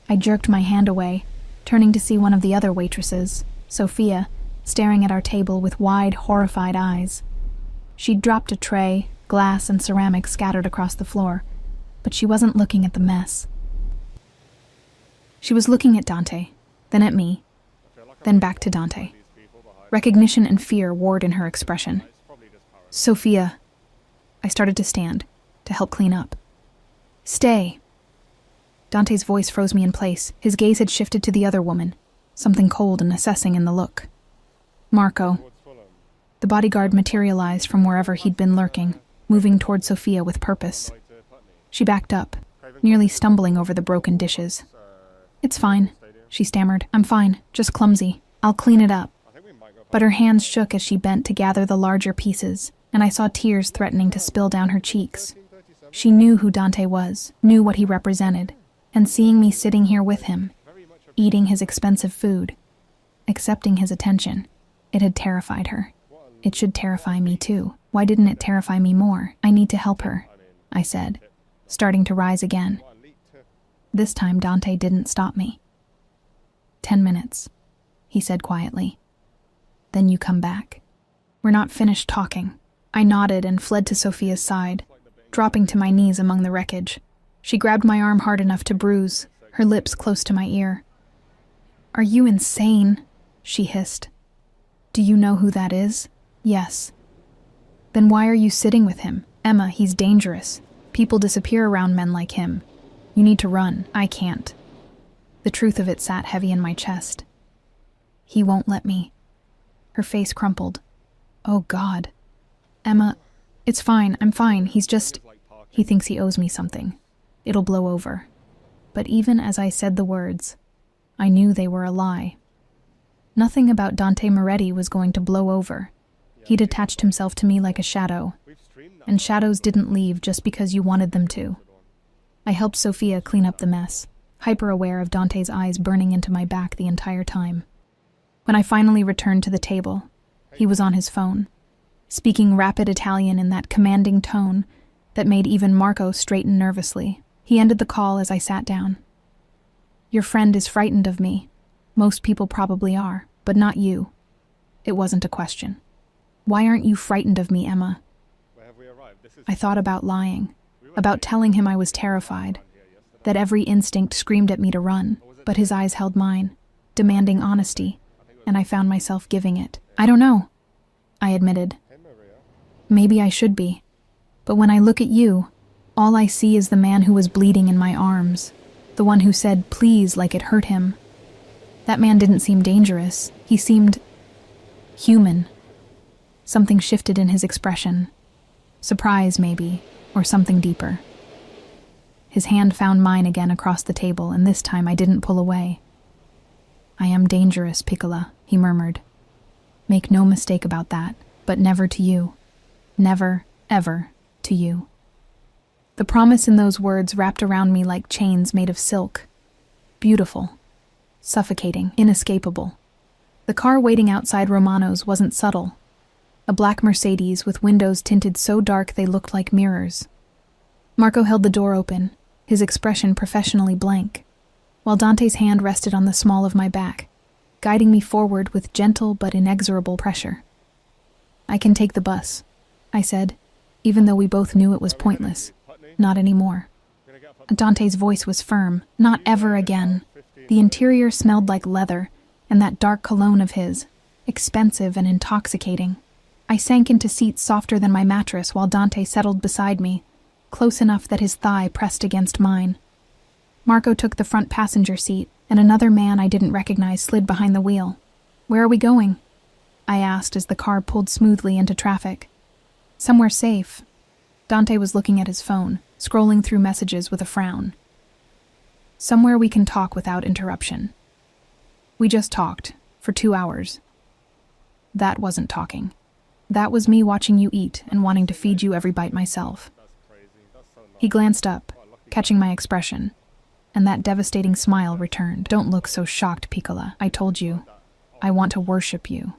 I jerked my hand away, turning to see one of the other waitresses, Sophia, staring at our table with wide, horrified eyes. She'd dropped a tray, glass and ceramic scattered across the floor, but she wasn't looking at the mess. She was looking at Dante, then at me, then back to Dante. Recognition and fear warred in her expression. Sophia. I started to stand, to help clean up. Stay. Dante's voice froze me in place. His gaze had shifted to the other woman, something cold and assessing in the look. Marco. The bodyguard materialized from wherever he'd been lurking, moving toward Sophia with purpose. She backed up, nearly stumbling over the broken dishes. "It's fine," she stammered. "I'm fine, just clumsy. I'll clean it up." But her hands shook as she bent to gather the larger pieces, and I saw tears threatening to spill down her cheeks. She knew who Dante was, knew what he represented, and seeing me sitting here with him, eating his expensive food, accepting his attention, it had terrified her. It should terrify me too. Why didn't it terrify me more? "I need to help her," I said, starting to rise again. This time Dante didn't stop me. 10 minutes, he said quietly. "Then you come back." "We're not finished talking." I nodded and fled to Sophia's side, dropping to my knees among the wreckage. She grabbed my arm hard enough to bruise, her lips close to my ear. "Are you insane?" she hissed. "Do you know who that is?" "Yes." "Then why are you sitting with him? Emma, he's dangerous. People disappear around men like him. You need to run." "I can't." The truth of it sat heavy in my chest. "He won't let me." Her face crumpled. "Oh, God. Emma, it's fine, I'm fine. He thinks he owes me something. It'll blow over." But even as I said the words, I knew they were a lie. Nothing about Dante Moretti was going to blow over. He'd attached himself to me like a shadow, and shadows didn't leave just because you wanted them to. I helped Sophia clean up the mess, hyper-aware of Dante's eyes burning into my back the entire time. When I finally returned to the table, he was on his phone, speaking rapid Italian in that commanding tone that made even Marco straighten nervously. He ended the call as I sat down. "Your friend is frightened of me. Most people probably are, but not you." It wasn't a question. "Why aren't you frightened of me, Emma?" I thought about lying, about telling him I was terrified, that every instinct screamed at me to run, but his eyes held mine, demanding honesty, and I found myself giving it. "I don't know," I admitted. "Maybe I should be. But when I look at you, all I see is the man who was bleeding in my arms, the one who said please like it hurt him. That man didn't seem dangerous. He seemed human." Something shifted in his expression. Surprise, maybe, or something deeper. His hand found mine again across the table, and this time I didn't pull away. "I am dangerous, Piccola," he murmured. "Make no mistake about that, but never to you. Never, ever to you." The promise in those words wrapped around me like chains made of silk. Beautiful, suffocating, inescapable. The car waiting outside Romano's wasn't subtle. A black Mercedes with windows tinted so dark they looked like mirrors. Marco held the door open, his expression professionally blank, while Dante's hand rested on the small of my back, guiding me forward with gentle but inexorable pressure. "I can take the bus," I said, even though we both knew it was pointless. "Not anymore." Dante's voice was firm. "Not ever again." The interior smelled like leather, and that dark cologne of his, expensive and intoxicating. I sank into seats softer than my mattress while Dante settled beside me, close enough that his thigh pressed against mine. Marco took the front passenger seat, and another man I didn't recognize slid behind the wheel. "Where are we going?" I asked as the car pulled smoothly into traffic. "Somewhere safe." Dante was looking at his phone, scrolling through messages with a frown. "Somewhere we can talk without interruption." We just talked, for 2 hours. That wasn't talking. That was me watching you eat and wanting to feed you every bite myself. He glanced up, catching my expression, and that devastating smile returned. "Don't look so shocked, Piccola. I told you. I want to worship you.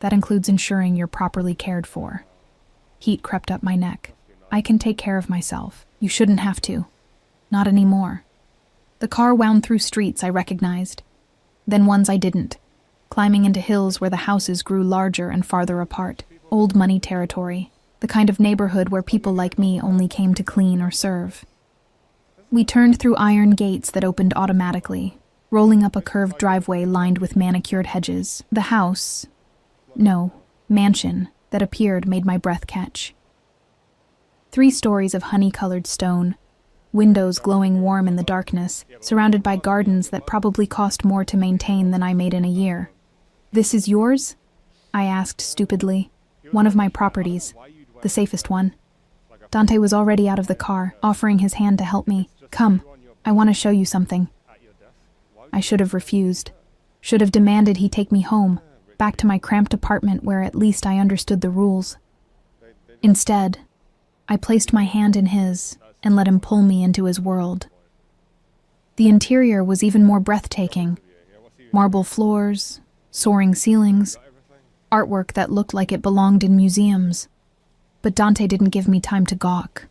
That includes ensuring you're properly cared for." Heat crept up my neck. "I can take care of myself. You shouldn't have to. Not anymore." The car wound through streets I recognized, then ones I didn't, climbing into hills where the houses grew larger and farther apart. Old money territory, the kind of neighborhood where people like me only came to clean or serve. We turned through iron gates that opened automatically, rolling up a curved driveway lined with manicured hedges. The house, mansion, that appeared made my breath catch. 3 stories of honey-colored stone, windows glowing warm in the darkness, surrounded by gardens that probably cost more to maintain than I made in a year. "This is yours?" I asked stupidly. "One of my properties. The safest one." Dante was already out of the car, offering his hand to help me. Come, I want to show you something. I should have refused. Should have demanded he take me home, back to my cramped apartment where at least I understood the rules. Instead, I placed my hand in his and let him pull me into his world. The interior was even more breathtaking. Marble floors, soaring ceilings, artwork that looked like it belonged in museums. But Dante didn't give me time to gawk.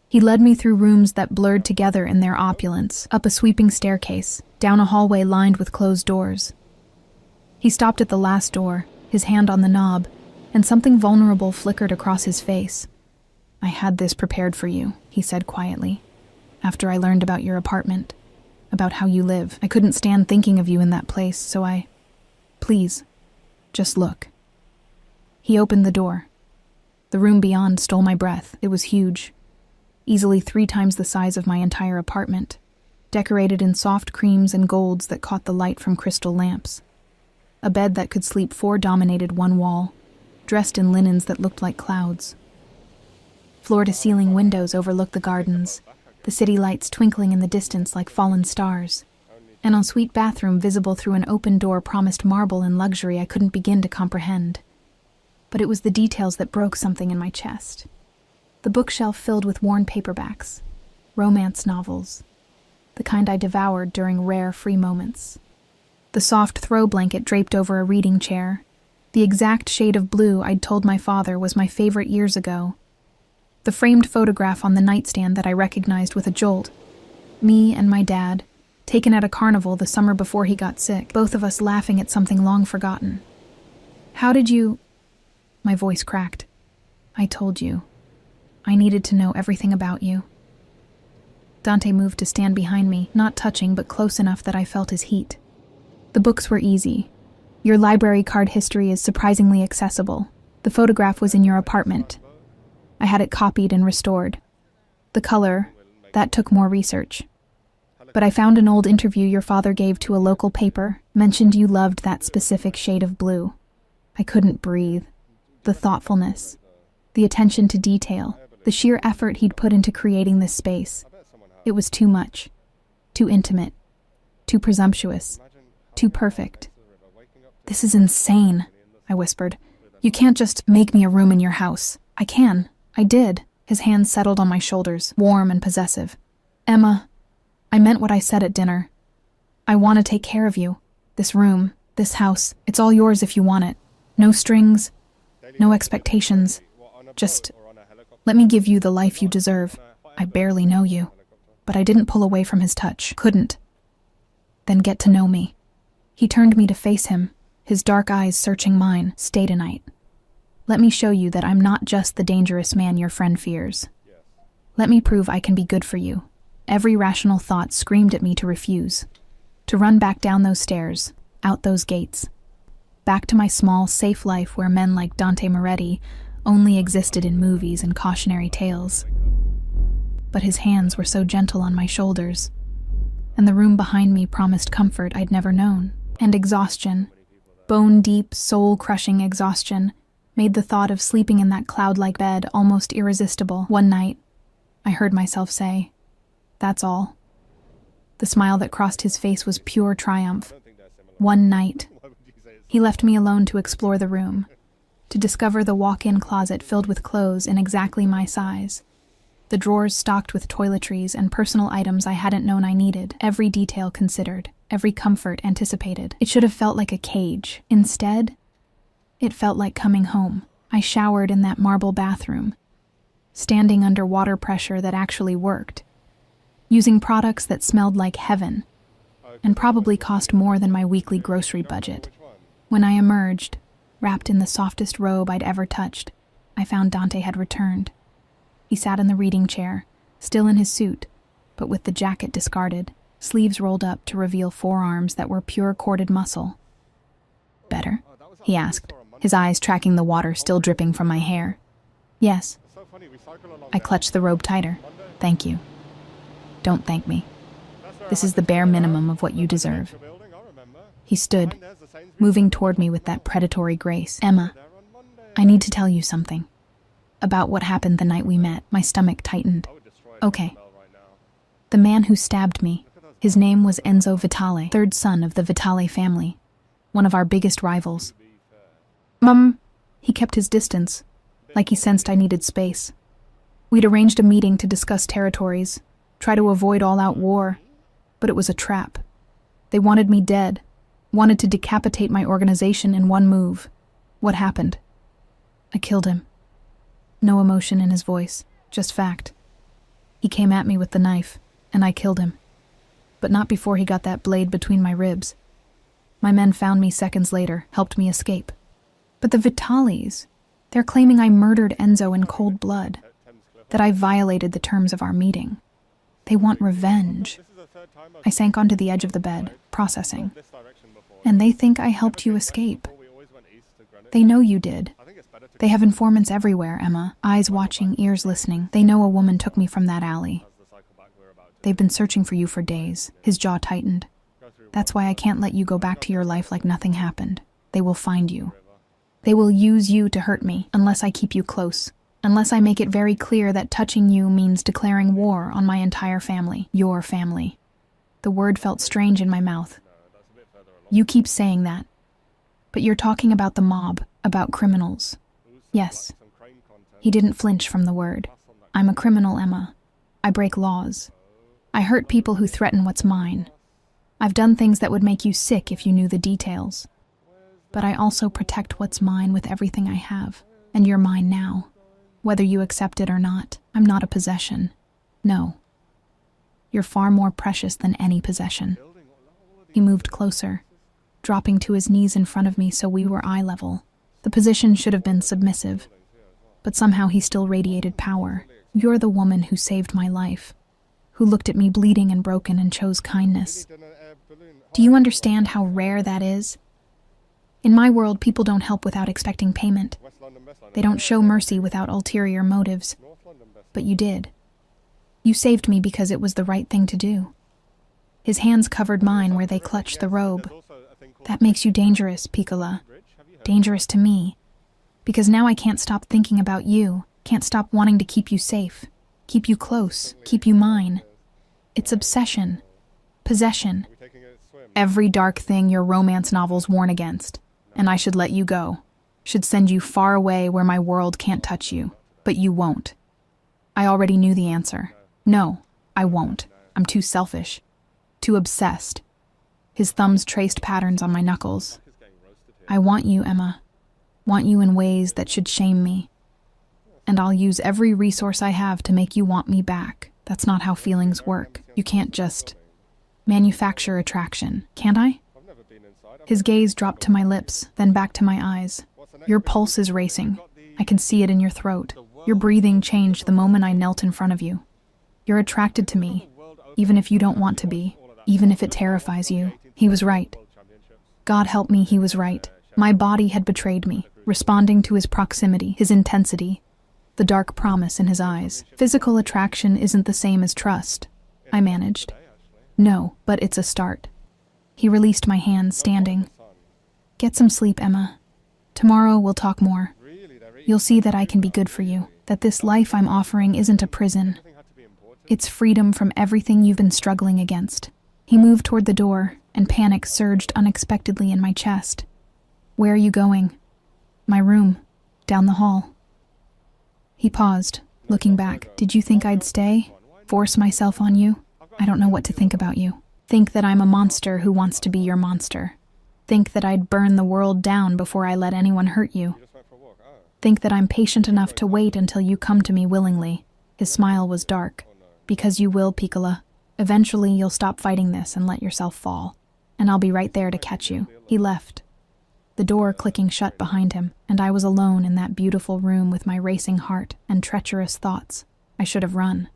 He led me through rooms that blurred together in their opulence, up a sweeping staircase, down a hallway lined with closed doors. He stopped at the last door, his hand on the knob, and something vulnerable flickered across his face. I had this prepared for you, he said quietly. After I learned about your apartment, about how you live, I couldn't stand thinking of you in that place, so Please, just look. He opened the door. The room beyond stole my breath. It was huge, easily 3 times the size of my entire apartment, decorated in soft creams and golds that caught the light from crystal lamps. A bed that could sleep 4 dominated one wall, dressed in linens that looked like clouds. Floor-to-ceiling windows overlooked the gardens, the city lights twinkling in the distance like fallen stars. An ensuite bathroom visible through an open door promised marble and luxury I couldn't begin to comprehend. But it was the details that broke something in my chest. The bookshelf filled with worn paperbacks, romance novels, the kind I devoured during rare free moments. The soft throw blanket draped over a reading chair, the exact shade of blue I'd told my father was my favorite years ago. The framed photograph on the nightstand that I recognized with a jolt. Me and my dad, taken at a carnival the summer before he got sick, both of us laughing at something long forgotten. How did you... My voice cracked. I told you. I needed to know everything about you. Dante moved to stand behind me, not touching but close enough that I felt his heat. The books were easy. Your library card history is surprisingly accessible. The photograph was in your apartment. I had it copied and restored. The color, that took more research. But I found an old interview your father gave to a local paper, mentioned you loved that specific shade of blue. I couldn't breathe. The thoughtfulness, the attention to detail, the sheer effort he'd put into creating this space. It was too much, too intimate, too presumptuous, too perfect. This is insane, I whispered. You can't just make me a room in your house. I can. I did. His hands settled on my shoulders, warm and possessive. Emma, I meant what I said at dinner. I want to take care of you. This room, this house, it's all yours if you want it. No strings, no expectations. Just let me give you the life you deserve. I barely know you. But I didn't pull away from his touch. Couldn't. Then get to know me. He turned me to face him, his dark eyes searching mine. Stay tonight. Let me show you that I'm not just the dangerous man your friend fears. Let me prove I can be good for you. Every rational thought screamed at me to refuse. To run back down those stairs, out those gates. Back to my small, safe life where men like Dante Moretti only existed in movies and cautionary tales. But his hands were so gentle on my shoulders, and the room behind me promised comfort I'd never known. And exhaustion, bone-deep, soul-crushing exhaustion, made the thought of sleeping in that cloud-like bed almost irresistible. One night, I heard myself say, "That's all." The smile that crossed his face was pure triumph. One night. He left me alone to explore the room, to discover the walk-in closet filled with clothes in exactly my size, the drawers stocked with toiletries and personal items I hadn't known I needed, every detail considered, every comfort anticipated. It should have felt like a cage. Instead, it felt like coming home. I showered in that marble bathroom, standing under water pressure that actually worked, using products that smelled like heaven, and probably cost more than my weekly grocery budget. When I emerged, wrapped in the softest robe I'd ever touched, I found Dante had returned. He sat in the reading chair, still in his suit, but with the jacket discarded, sleeves rolled up to reveal forearms that were pure corded muscle. "Better?" he asked, his eyes tracking the water still dripping from my hair. "Yes." I clutched the robe tighter. "Thank you." "Don't thank me. This is the bare minimum of what you deserve." He stood, moving toward me with that predatory grace. "Emma, I need to tell you something." About what happened the night we met. My stomach tightened. Okay. The man who stabbed me. His name was Enzo Vitale, third son of the Vitale family. One of our biggest rivals. Mum, he kept his distance, like he sensed I needed space. We'd arranged a meeting to discuss territories, try to avoid all-out war, but it was a trap. They wanted me dead, wanted to decapitate my organization in one move. What happened? I killed him. No emotion in his voice, just fact. He came at me with the knife, and I killed him. But not before he got that blade between my ribs. My men found me seconds later, helped me escape. But the Vitales, they're claiming I murdered Enzo in cold blood, that I violated the terms of our meeting. They want revenge. I sank onto the edge of the bed, processing. And they think I helped you escape. They know you did. They have informants everywhere, Emma, eyes watching, ears listening. They know a woman took me from that alley. They've been searching for you for days. His jaw tightened. That's why I can't let you go back to your life like nothing happened. They will find you. They will use you to hurt me, unless I keep you close. Unless I make it very clear that touching you means declaring war on my entire family. Your family. The word felt strange in my mouth. You keep saying that. But you're talking about the mob, about criminals. Yes. He didn't flinch from the word. I'm a criminal, Emma. I break laws. I hurt people who threaten what's mine. I've done things that would make you sick if you knew the details. But I also protect what's mine with everything I have. And you're mine now. Whether you accept it or not, I'm not a possession. No. You're far more precious than any possession. He moved closer, dropping to his knees in front of me so we were eye level. The position should have been submissive, but somehow he still radiated power. You're the woman who saved my life, who looked at me bleeding and broken and chose kindness. Do you understand how rare that is? In my world, people don't help without expecting payment. They don't show mercy without ulterior motives. But you did. You saved me because it was the right thing to do. His hands covered mine where they clutched the robe. That makes you dangerous, Piccola. Dangerous to me. Because now I can't stop thinking about you, can't stop wanting to keep you safe, keep you close, keep you mine. It's obsession. Possession. Every dark thing your romance novels warn against. And I should let you go. Should send you far away where my world can't touch you. But you won't. I already knew the answer. No, I won't. I'm too selfish. Too obsessed. His thumbs traced patterns on my knuckles. I want you, Emma. Want you in ways that should shame me. And I'll use every resource I have to make you want me back. That's not how feelings work. You can't just manufacture attraction, can't I? His gaze dropped to my lips, then back to my eyes. Your pulse is racing. I can see it in your throat. Your breathing changed the moment I knelt in front of you. You're attracted to me, even if you don't want to be, even if it terrifies you. He was right. God help me, he was right. My body had betrayed me, responding to his proximity, his intensity, the dark promise in his eyes. Physical attraction isn't the same as trust, I managed. No, but it's a start. He released my hands, standing. Get some sleep, Emma. Tomorrow we'll talk more. You'll see that I can be good for you, that this life I'm offering isn't a prison. It's freedom from everything you've been struggling against. He moved toward the door, and panic surged unexpectedly in my chest. Where are you going? My room, down the hall. He paused, looking back. Did you think I'd stay? Force myself on you? I don't know what to think about you. Think that I'm a monster who wants to be your monster. Think that I'd burn the world down before I let anyone hurt you. Think that I'm patient enough to wait until you come to me willingly. His smile was dark. Because you will, Piccola. Eventually you'll stop fighting this and let yourself fall. And I'll be right there to catch you. He left, the door clicking shut behind him, and I was alone in that beautiful room with my racing heart and treacherous thoughts. I should have run.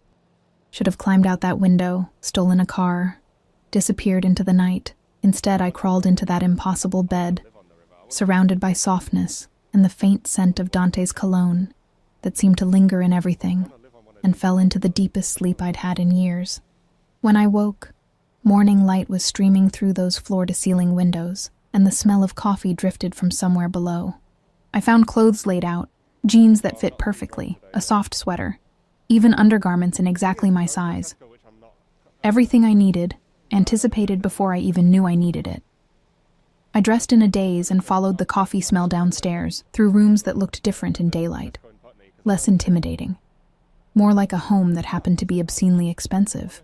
Should have climbed out that window, stolen a car, disappeared into the night. Instead, I crawled into that impossible bed, surrounded by softness and the faint scent of Dante's cologne that seemed to linger in everything, and fell into the deepest sleep I'd had in years. When I woke, morning light was streaming through those floor-to-ceiling windows, and the smell of coffee drifted from somewhere below. I found clothes laid out, Jeans that fit perfectly, a soft sweater, even undergarments in exactly my size. Everything I needed, anticipated before I even knew I needed it. I dressed in a daze and followed the coffee smell downstairs, through rooms that looked different in daylight. Less intimidating. More like a home that happened to be obscenely expensive.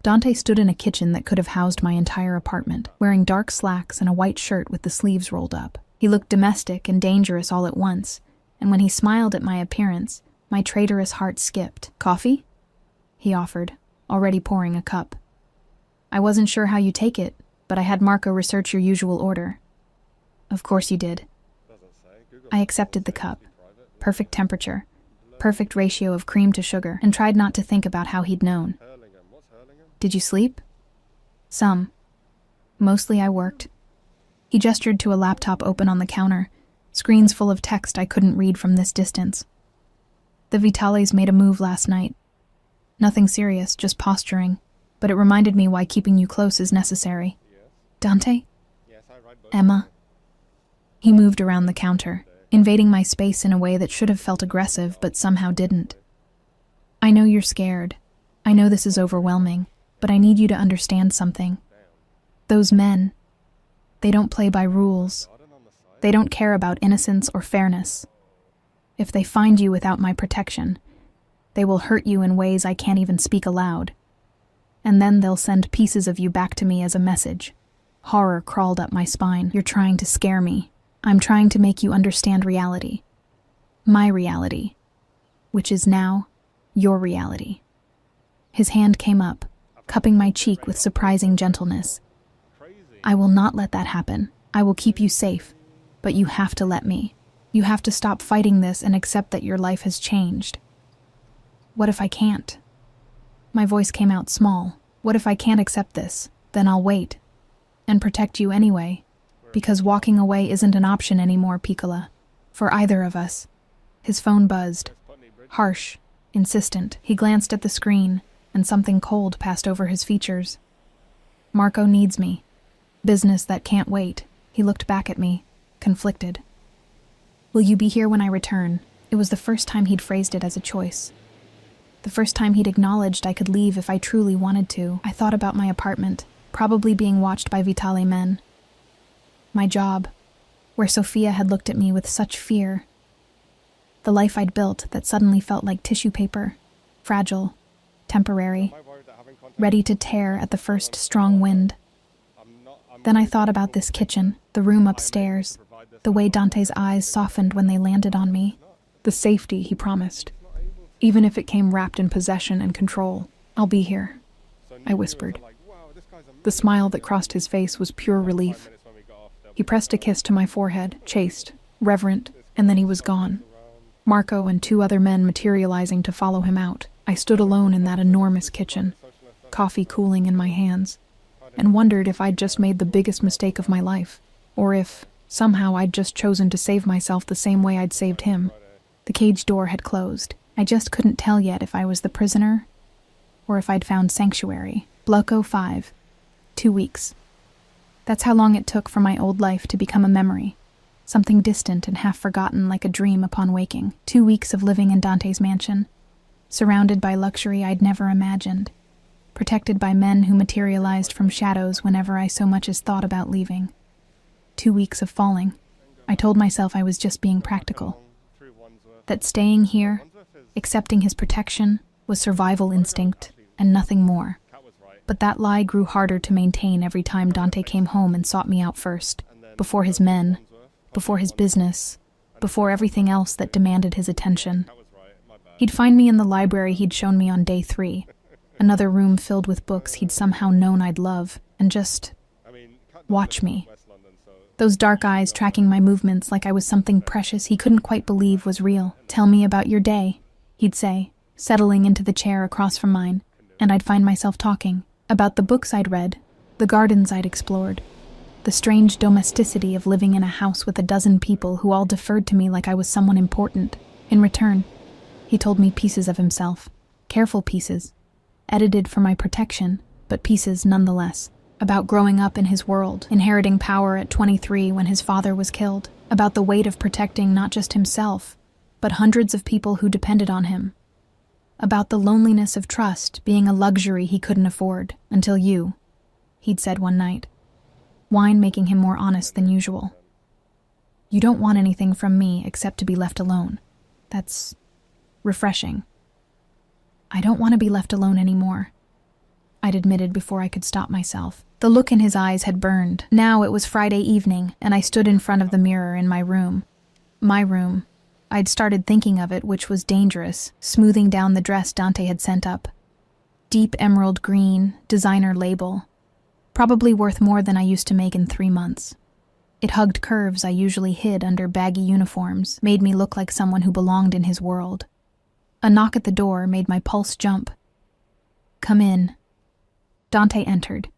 Dante stood in a kitchen that could have housed my entire apartment, wearing dark slacks and a white shirt with the sleeves rolled up. He looked domestic and dangerous all at once, and when he smiled at my appearance, my traitorous heart skipped. "Coffee?" he offered, already pouring a cup. "I wasn't sure how you take it, but I had Marco research your usual order." "Of course you did." I accepted the cup. Perfect temperature, perfect ratio of cream to sugar, and tried not to think about how he'd known. "Did you sleep?" "Some. Mostly I worked." He gestured to a laptop open on the counter, screens full of text I couldn't read from this distance. "The Vitales made a move last night. Nothing serious, just posturing, but it reminded me why keeping you close is necessary." "Dante?" "Emma?" He moved around the counter, invading my space in a way that should have felt aggressive but somehow didn't. "I know you're scared. I know this is overwhelming, but I need you to understand something. Those men, they don't play by rules. They don't care about innocence or fairness. If they find you without my protection, they will hurt you in ways I can't even speak aloud. And then they'll send pieces of you back to me as a message." Horror crawled up my spine. "You're trying to scare me. I'm trying to make you understand reality. My reality, which is now your reality." His hand came up, cupping my cheek with surprising gentleness. "I will not let that happen. I will keep you safe. But you have to let me. You have to stop fighting this and accept that your life has changed." "What if I can't?" My voice came out small. "What if I can't accept this? Then I'll wait. And protect you anyway. Because walking away isn't an option anymore, Piccola. For either of us." His phone buzzed. Harsh, insistent. He glanced at the screen, and something cold passed over his features. "Marco needs me. Business that can't wait." He looked back at me, conflicted. "Will you be here when I return?" It was the first time he'd phrased it as a choice. The first time he'd acknowledged I could leave if I truly wanted to. I thought about my apartment, probably being watched by Vitale men. My job, where Sophia had looked at me with such fear. The life I'd built that suddenly felt like tissue paper, fragile, temporary, ready to tear at the first strong wind. Then I thought about this kitchen, the room upstairs, the way Dante's eyes softened when they landed on me, the safety he promised. "Even if it came wrapped in possession and control, I'll be here," I whispered. The smile that crossed his face was pure relief. He pressed a kiss to my forehead, chaste, reverent, and then he was gone. Marco and 2 other men materializing to follow him out. I stood alone in that enormous kitchen, coffee cooling in my hands, and wondered if I'd just made the biggest mistake of my life, or if, somehow, I'd just chosen to save myself the same way I'd saved him. The cage door had closed. I just couldn't tell yet if I was the prisoner, or if I'd found sanctuary. Blocko 5. 2 weeks. That's how long it took for my old life to become a memory, something distant and half-forgotten like a dream upon waking. 2 weeks of living in Dante's mansion, surrounded by luxury I'd never imagined, protected by men who materialized from shadows whenever I so much as thought about leaving. 2 weeks of falling. I told myself I was just being practical, that staying here, accepting his protection, was survival instinct and nothing more. But that lie grew harder to maintain every time Dante came home and sought me out first, before his men, before his business, before everything else that demanded his attention. He'd find me in the library he'd shown me on day 3, another room filled with books he'd somehow known I'd love, and just watch me. Those dark eyes tracking my movements like I was something precious he couldn't quite believe was real. "Tell me about your day," he'd say, settling into the chair across from mine, and I'd find myself talking about the books I'd read, the gardens I'd explored, the strange domesticity of living in a house with a dozen people who all deferred to me like I was someone important. In return, he told me pieces of himself, careful pieces, edited for my protection, but pieces nonetheless, about growing up in his world, inheriting power at 23 when his father was killed, about the weight of protecting not just himself, but hundreds of people who depended on him. About the loneliness of trust being a luxury he couldn't afford, until you, he'd said one night, wine making him more honest than usual. You don't want anything from me except to be left alone. That's refreshing. I don't want to be left alone anymore, I'd admitted before I could stop myself. The look in his eyes had burned. Now it was Friday evening, and I stood in front of the mirror in my room. My room. I'd started thinking of it, which was dangerous, smoothing down the dress Dante had sent up. Deep emerald green, designer label. Probably worth more than I used to make in 3 months. It hugged curves I usually hid under baggy uniforms, made me look like someone who belonged in his world. A knock at the door made my pulse jump. Come in. Dante entered,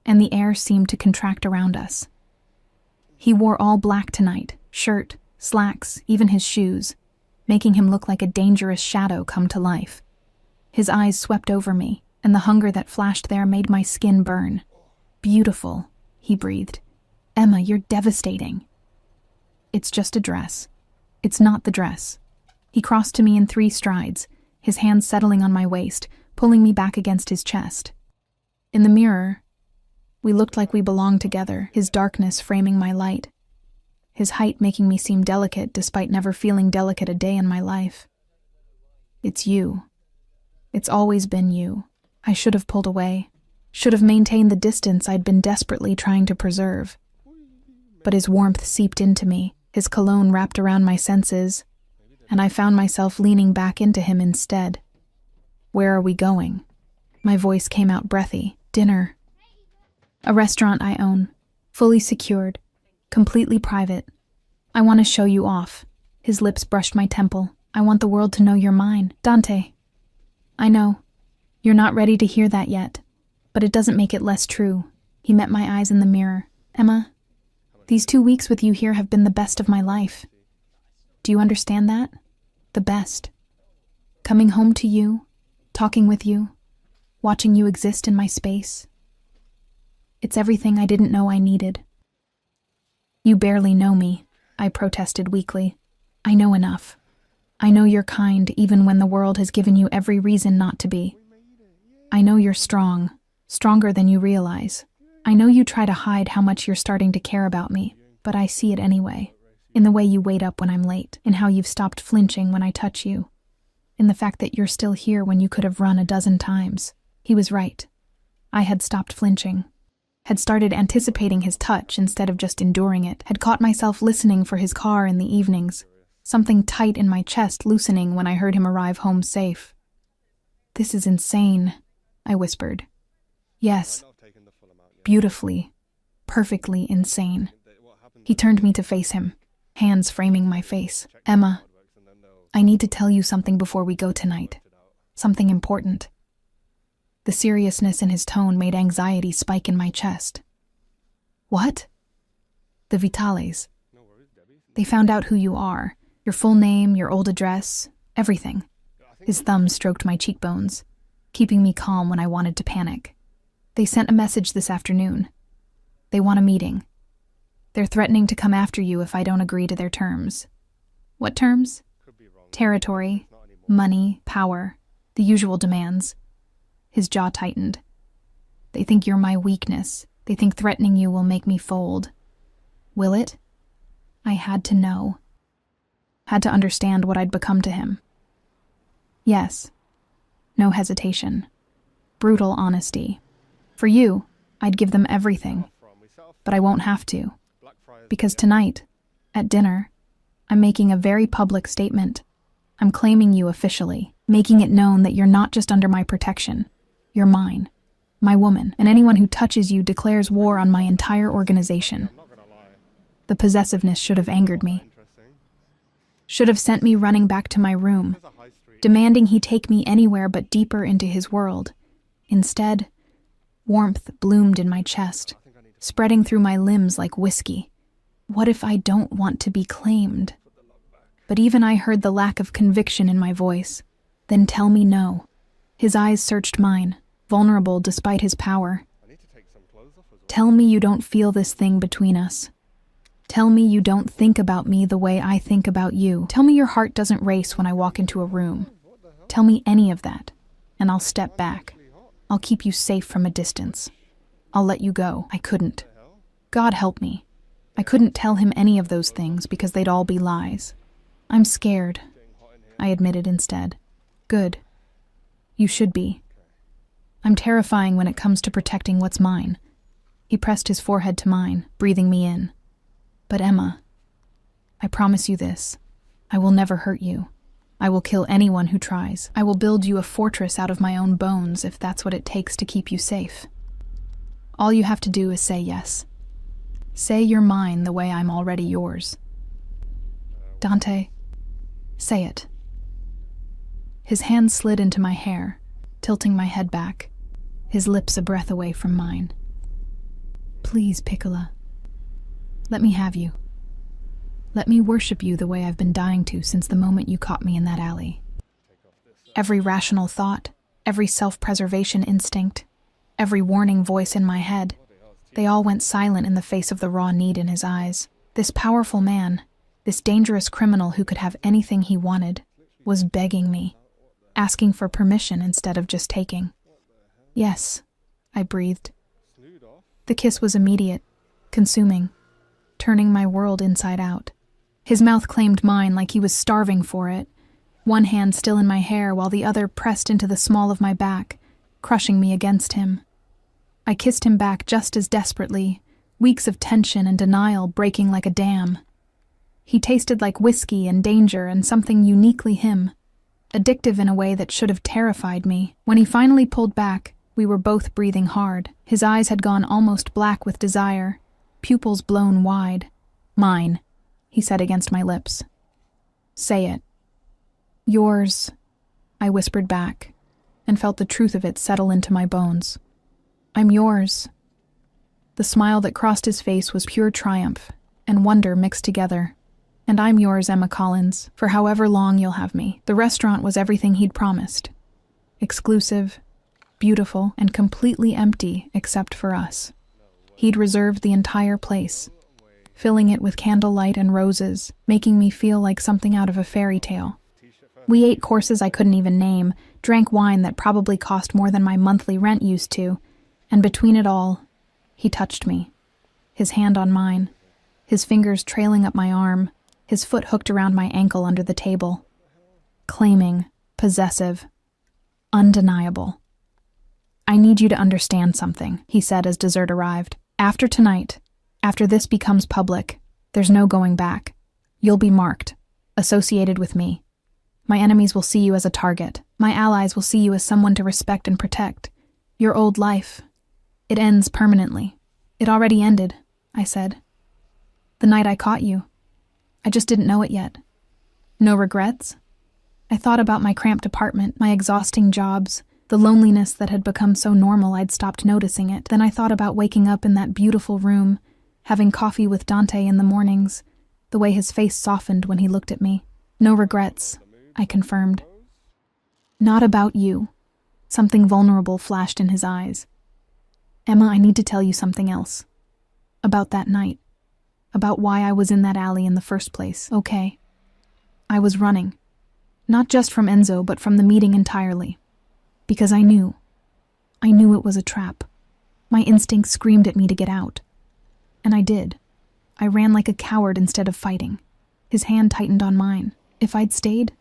and the air seemed to contract around us. He wore all black tonight, shirt, slacks, even his shoes, making him look like a dangerous shadow come to life. His eyes swept over me, and the hunger that flashed there made my skin burn. Beautiful, he breathed. Emma, you're devastating. It's just a dress. It's not the dress. He crossed to me in 3 strides, his hands settling on my waist, pulling me back against his chest. In the mirror, we looked like we belonged together, his darkness framing my light, his height making me seem delicate despite never feeling delicate a day in my life. It's you. It's always been you. I should have pulled away, should have maintained the distance I'd been desperately trying to preserve. But his warmth seeped into me, his cologne wrapped around my senses, and I found myself leaning back into him instead. Where are we going? My voice came out breathy. Dinner. A restaurant I own, fully secured, completely private. I want to show you off. His lips brushed my temple. I want the world to know you're mine. Dante. I know. You're not ready to hear that yet, but it doesn't make it less true. He met my eyes in the mirror. Emma, these 2 weeks with you here have been the best of my life. Do you understand that? The best. Coming home to you, talking with you, watching you exist in my space. It's everything I didn't know I needed. You barely know me, I protested weakly. I know enough. I know you're kind even when the world has given you every reason not to be. I know you're strong, stronger than you realize. I know you try to hide how much you're starting to care about me, but I see it anyway. In the way you wait up when I'm late, in how you've stopped flinching when I touch you, in the fact that you're still here when you could have run a dozen times. He was right. I had stopped flinching, had started anticipating his touch instead of just enduring it, had caught myself listening for his car in the evenings, something tight in my chest loosening when I heard him arrive home safe. This is insane, I whispered. Yes, beautifully, perfectly insane. He turned me to face him, hands framing my face. Emma, I need to tell you something before we go tonight. Something important. The seriousness in his tone made anxiety spike in my chest. What? The Vitales. They found out who you are, your full name, your old address, everything. His thumb stroked my cheekbones, keeping me calm when I wanted to panic. They sent a message this afternoon. They want a meeting. They're threatening to come after you if I don't agree to their terms. What terms? Territory, money, power, the usual demands. His jaw tightened. They think you're my weakness. They think threatening you will make me fold. Will it? I had to know. Had to understand what I'd become to him. Yes. No hesitation. Brutal honesty. For you, I'd give them everything. But I won't have to. Because tonight, at dinner, I'm making a very public statement. I'm claiming you officially, making it known that you're not just under my protection. You're mine, my woman, and anyone who touches you declares war on my entire organization. The possessiveness should have angered me. Should have sent me running back to my room, demanding he take me anywhere but deeper into his world. Instead, warmth bloomed in my chest, spreading through my limbs like whiskey. What if I don't want to be claimed? But even I heard the lack of conviction in my voice. Then tell me no. His eyes searched mine, vulnerable despite his power. Tell me you don't feel this thing between us. Tell me you don't think about me the way I think about you. Tell me your heart doesn't race when I walk into a room. Tell me any of that, and I'll step back. I'll keep you safe from a distance. I'll let you go. I couldn't. God help me. I couldn't tell him any of those things because they'd all be lies. I'm scared, I admitted instead. Good. You should be. I'm terrifying when it comes to protecting what's mine. He pressed his forehead to mine, breathing me in. But Emma, I promise you this. I will never hurt you. I will kill anyone who tries. I will build you a fortress out of my own bones if that's what it takes to keep you safe. All you have to do is say yes. Say you're mine the way I'm already yours. Dante, say it. His hand slid into my hair, tilting my head back, his lips a breath away from mine. Please, Piccola. Let me have you. Let me worship you the way I've been dying to since the moment you caught me in that alley. Every rational thought, every self-preservation instinct, every warning voice in my head, they all went silent in the face of the raw need in his eyes. This powerful man, this dangerous criminal who could have anything he wanted, was begging me, asking for permission instead of just taking. Yes, I breathed. The kiss was immediate, consuming, turning my world inside out. His mouth claimed mine like he was starving for it, one hand still in my hair while the other pressed into the small of my back, crushing me against him. I kissed him back just as desperately, weeks of tension and denial breaking like a dam. He tasted like whiskey and danger and something uniquely him, addictive in a way that should have terrified me. When he finally pulled back, we were both breathing hard. His eyes had gone almost black with desire, pupils blown wide. Mine, he said against my lips. Say it. Yours, I whispered back, and felt the truth of it settle into my bones. I'm yours. The smile that crossed his face was pure triumph and wonder mixed together. And I'm yours, Emma Collins, for however long you'll have me. The restaurant was everything he'd promised. Exclusive, beautiful, and completely empty except for us. He'd reserved the entire place, filling it with candlelight and roses, making me feel like something out of a fairy tale. We ate courses I couldn't even name, drank wine that probably cost more than my monthly rent used to, and between it all, he touched me, his hand on mine, his fingers trailing up my arm, his foot hooked around my ankle under the table. Claiming, possessive, undeniable. I need you to understand something, he said as dessert arrived. After tonight, after this becomes public, there's no going back. You'll be marked, associated with me. My enemies will see you as a target. My allies will see you as someone to respect and protect. Your old life, it ends permanently. It already ended, I said. The night I caught you. I just didn't know it yet. No regrets? I thought about my cramped apartment, my exhausting jobs, the loneliness that had become so normal I'd stopped noticing it. Then I thought about waking up in that beautiful room, having coffee with Dante in the mornings, the way his face softened when he looked at me. No regrets, I confirmed. Not about you. Something vulnerable flashed in his eyes. Emma, I need to tell you something else. About that night. About why I was in that alley in the first place, okay? I was running. Not just from Enzo, but from the meeting entirely. Because I knew. I knew it was a trap. My instincts screamed at me to get out. And I did. I ran like a coward instead of fighting. His hand tightened on mine. If I'd stayed,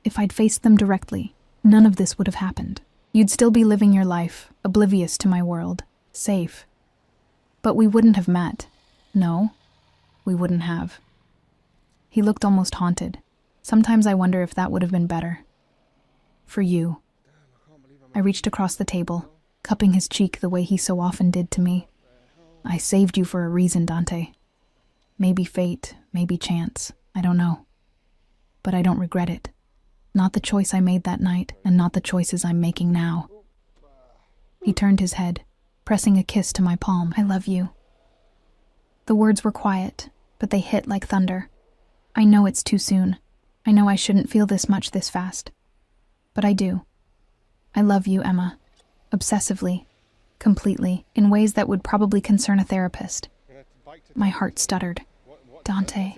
if I'd faced them directly, none of this would have happened. You'd still be living your life, oblivious to my world, safe. But we wouldn't have met. No, we wouldn't have. He looked almost haunted. Sometimes I wonder if that would have been better. For you. I reached across the table, cupping his cheek the way he so often did to me. I saved you for a reason, Dante. Maybe fate, maybe chance, I don't know. But I don't regret it. Not the choice I made that night, and not the choices I'm making now. He turned his head, pressing a kiss to my palm. I love you. The words were quiet, but they hit like thunder. I know it's too soon. I know I shouldn't feel this much this fast. But I do. I love you, Emma. Obsessively. Completely. In ways that would probably concern a therapist. My heart stuttered. Dante,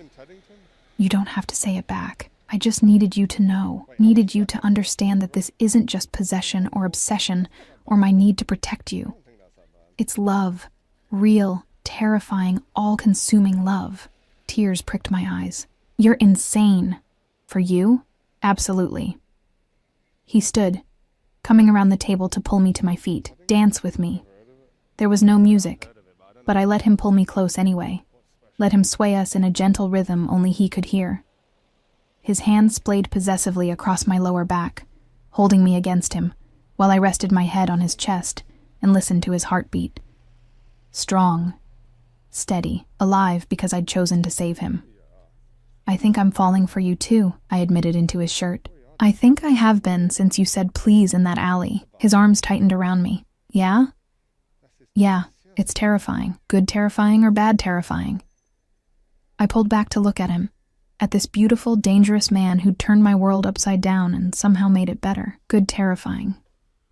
you don't have to say it back. I just needed you to know, needed you to understand that this isn't just possession or obsession or my need to protect you. It's love, real, terrifying, all-consuming love. Tears pricked my eyes. You're insane. For you? Absolutely. He stood, coming around the table to pull me to my feet, dance with me. There was no music, but I let him pull me close anyway, let him sway us in a gentle rhythm only he could hear. His hand splayed possessively across my lower back, holding me against him, while I rested my head on his chest and listened to his heartbeat. Strong, steady, alive because I'd chosen to save him. I think I'm falling for you too, I admitted into his shirt. I think I have been since you said please in that alley. His arms tightened around me. Yeah? Yeah, it's terrifying. Good terrifying or bad terrifying? I pulled back to look at him, at this beautiful, dangerous man who'd turned my world upside down and somehow made it better. Good terrifying.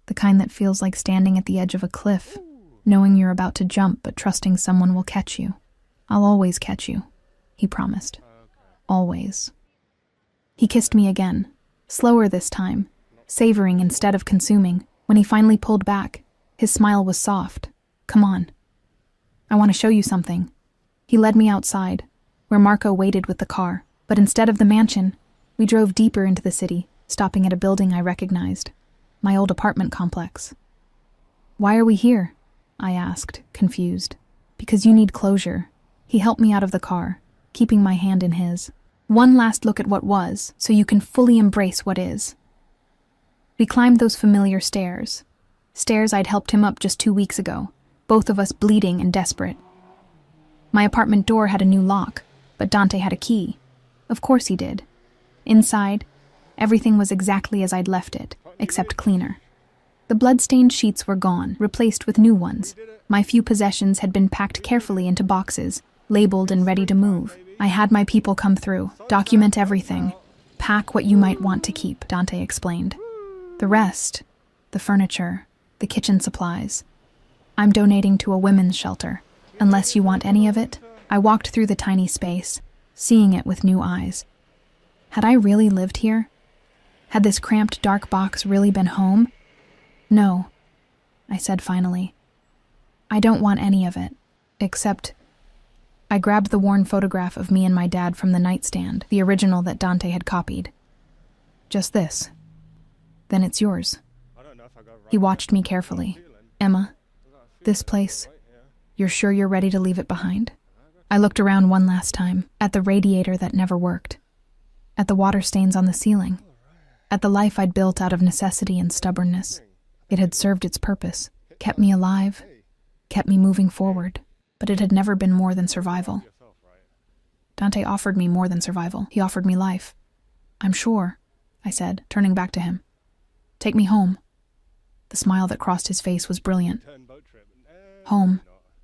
The kind that feels like standing at the edge of a cliff, knowing you're about to jump but trusting someone will catch you. I'll always catch you, he promised. Always. He kissed me again, slower this time, savoring instead of consuming. When he finally pulled back, his smile was soft. Come on. I want to show you something. He led me outside, where Marco waited with the car, but instead of the mansion, we drove deeper into the city, stopping at a building I recognized, my old apartment complex. Why are we here? I asked, confused. Because you need closure. He helped me out of the car, keeping my hand in his. One last look at what was, so you can fully embrace what is. We climbed those familiar stairs. Stairs I'd helped him up just 2 weeks ago, both of us bleeding and desperate. My apartment door had a new lock, but Dante had a key. Of course he did. Inside, everything was exactly as I'd left it, except cleaner. The blood-stained sheets were gone, replaced with new ones. My few possessions had been packed carefully into boxes, labeled and ready to move. I had my people come through, document everything. Pack what you might want to keep, Dante explained. The rest, the furniture, the kitchen supplies, I'm donating to a women's shelter. Unless you want any of it. I walked through the tiny space, seeing it with new eyes. Had I really lived here? Had this cramped, dark box really been home? No, I said finally. I don't want any of it, except... I grabbed the worn photograph of me and my dad from the nightstand, the original that Dante had copied. Just this. Then it's yours. He watched me carefully. Emma, this place, you're sure you're ready to leave it behind? I looked around one last time, at the radiator that never worked, at the water stains on the ceiling, at the life I'd built out of necessity and stubbornness. It had served its purpose, kept me alive, kept me moving forward, but it had never been more than survival. Dante offered me more than survival. He offered me life. I'm sure, I said, turning back to him. Take me home. The smile that crossed his face was brilliant. Home,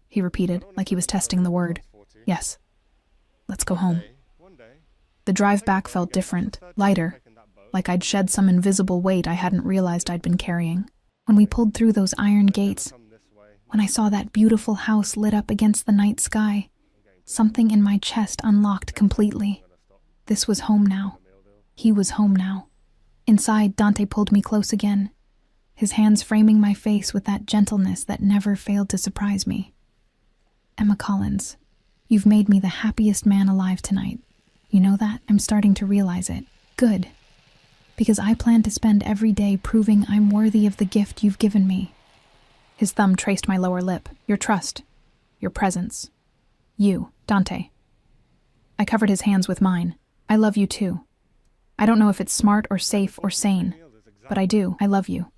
he repeated, like he was testing the word. Yes. Let's go home. The drive back felt different, lighter, like I'd shed some invisible weight I hadn't realized I'd been carrying. When we pulled through those iron gates, when I saw that beautiful house lit up against the night sky, something in my chest unlocked completely. This was home now. He was home now. Inside, Dante pulled me close again, his hands framing my face with that gentleness that never failed to surprise me. Emma Collins, you've made me the happiest man alive tonight. You know that? I'm starting to realize it. Good. Because I plan to spend every day proving I'm worthy of the gift you've given me. His thumb traced my lower lip. Your trust. Your presence. You, Dante. I covered his hands with mine. I love you too. I don't know if it's smart or safe or sane, but I do. I love you.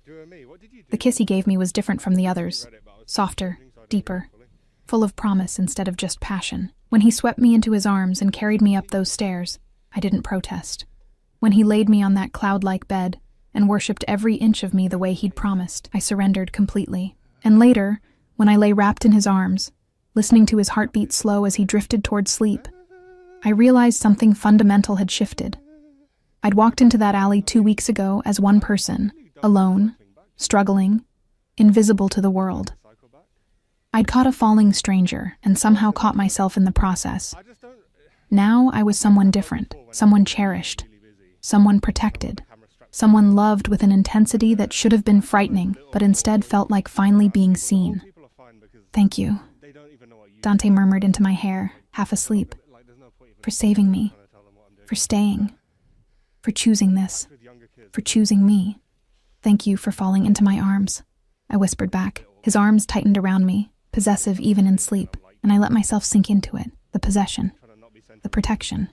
The kiss he gave me was different from the others. Softer, deeper, full of promise instead of just passion. When he swept me into his arms and carried me up those stairs, I didn't protest. When he laid me on that cloud-like bed and worshipped every inch of me the way he'd promised, I surrendered completely. And later, when I lay wrapped in his arms, listening to his heartbeat slow as he drifted toward sleep, I realized something fundamental had shifted. I'd walked into that alley 2 weeks ago as one person, alone, struggling, invisible to the world. I'd caught a falling stranger and somehow caught myself in the process. Now I was someone different, someone cherished, someone protected, someone loved with an intensity that should have been frightening, but instead felt like finally being seen. "Thank you," Dante murmured into my hair, half asleep, "for saving me, for staying, for choosing this, for choosing me. Thank you for falling into my arms," I whispered back. His arms tightened around me, possessive even in sleep, and I let myself sink into it, the possession, the protection,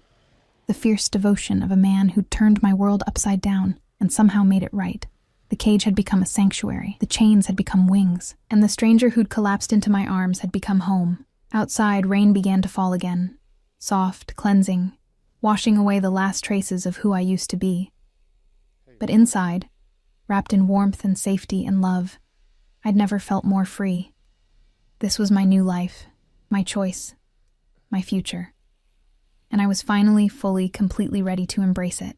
the fierce devotion of a man who'd turned my world upside down and somehow made it right. The cage had become a sanctuary, the chains had become wings, and the stranger who'd collapsed into my arms had become home. Outside, rain began to fall again, soft, cleansing, washing away the last traces of who I used to be. But inside, wrapped in warmth and safety and love, I'd never felt more free. This was my new life, my choice, my future. And I was finally, fully, completely ready to embrace it.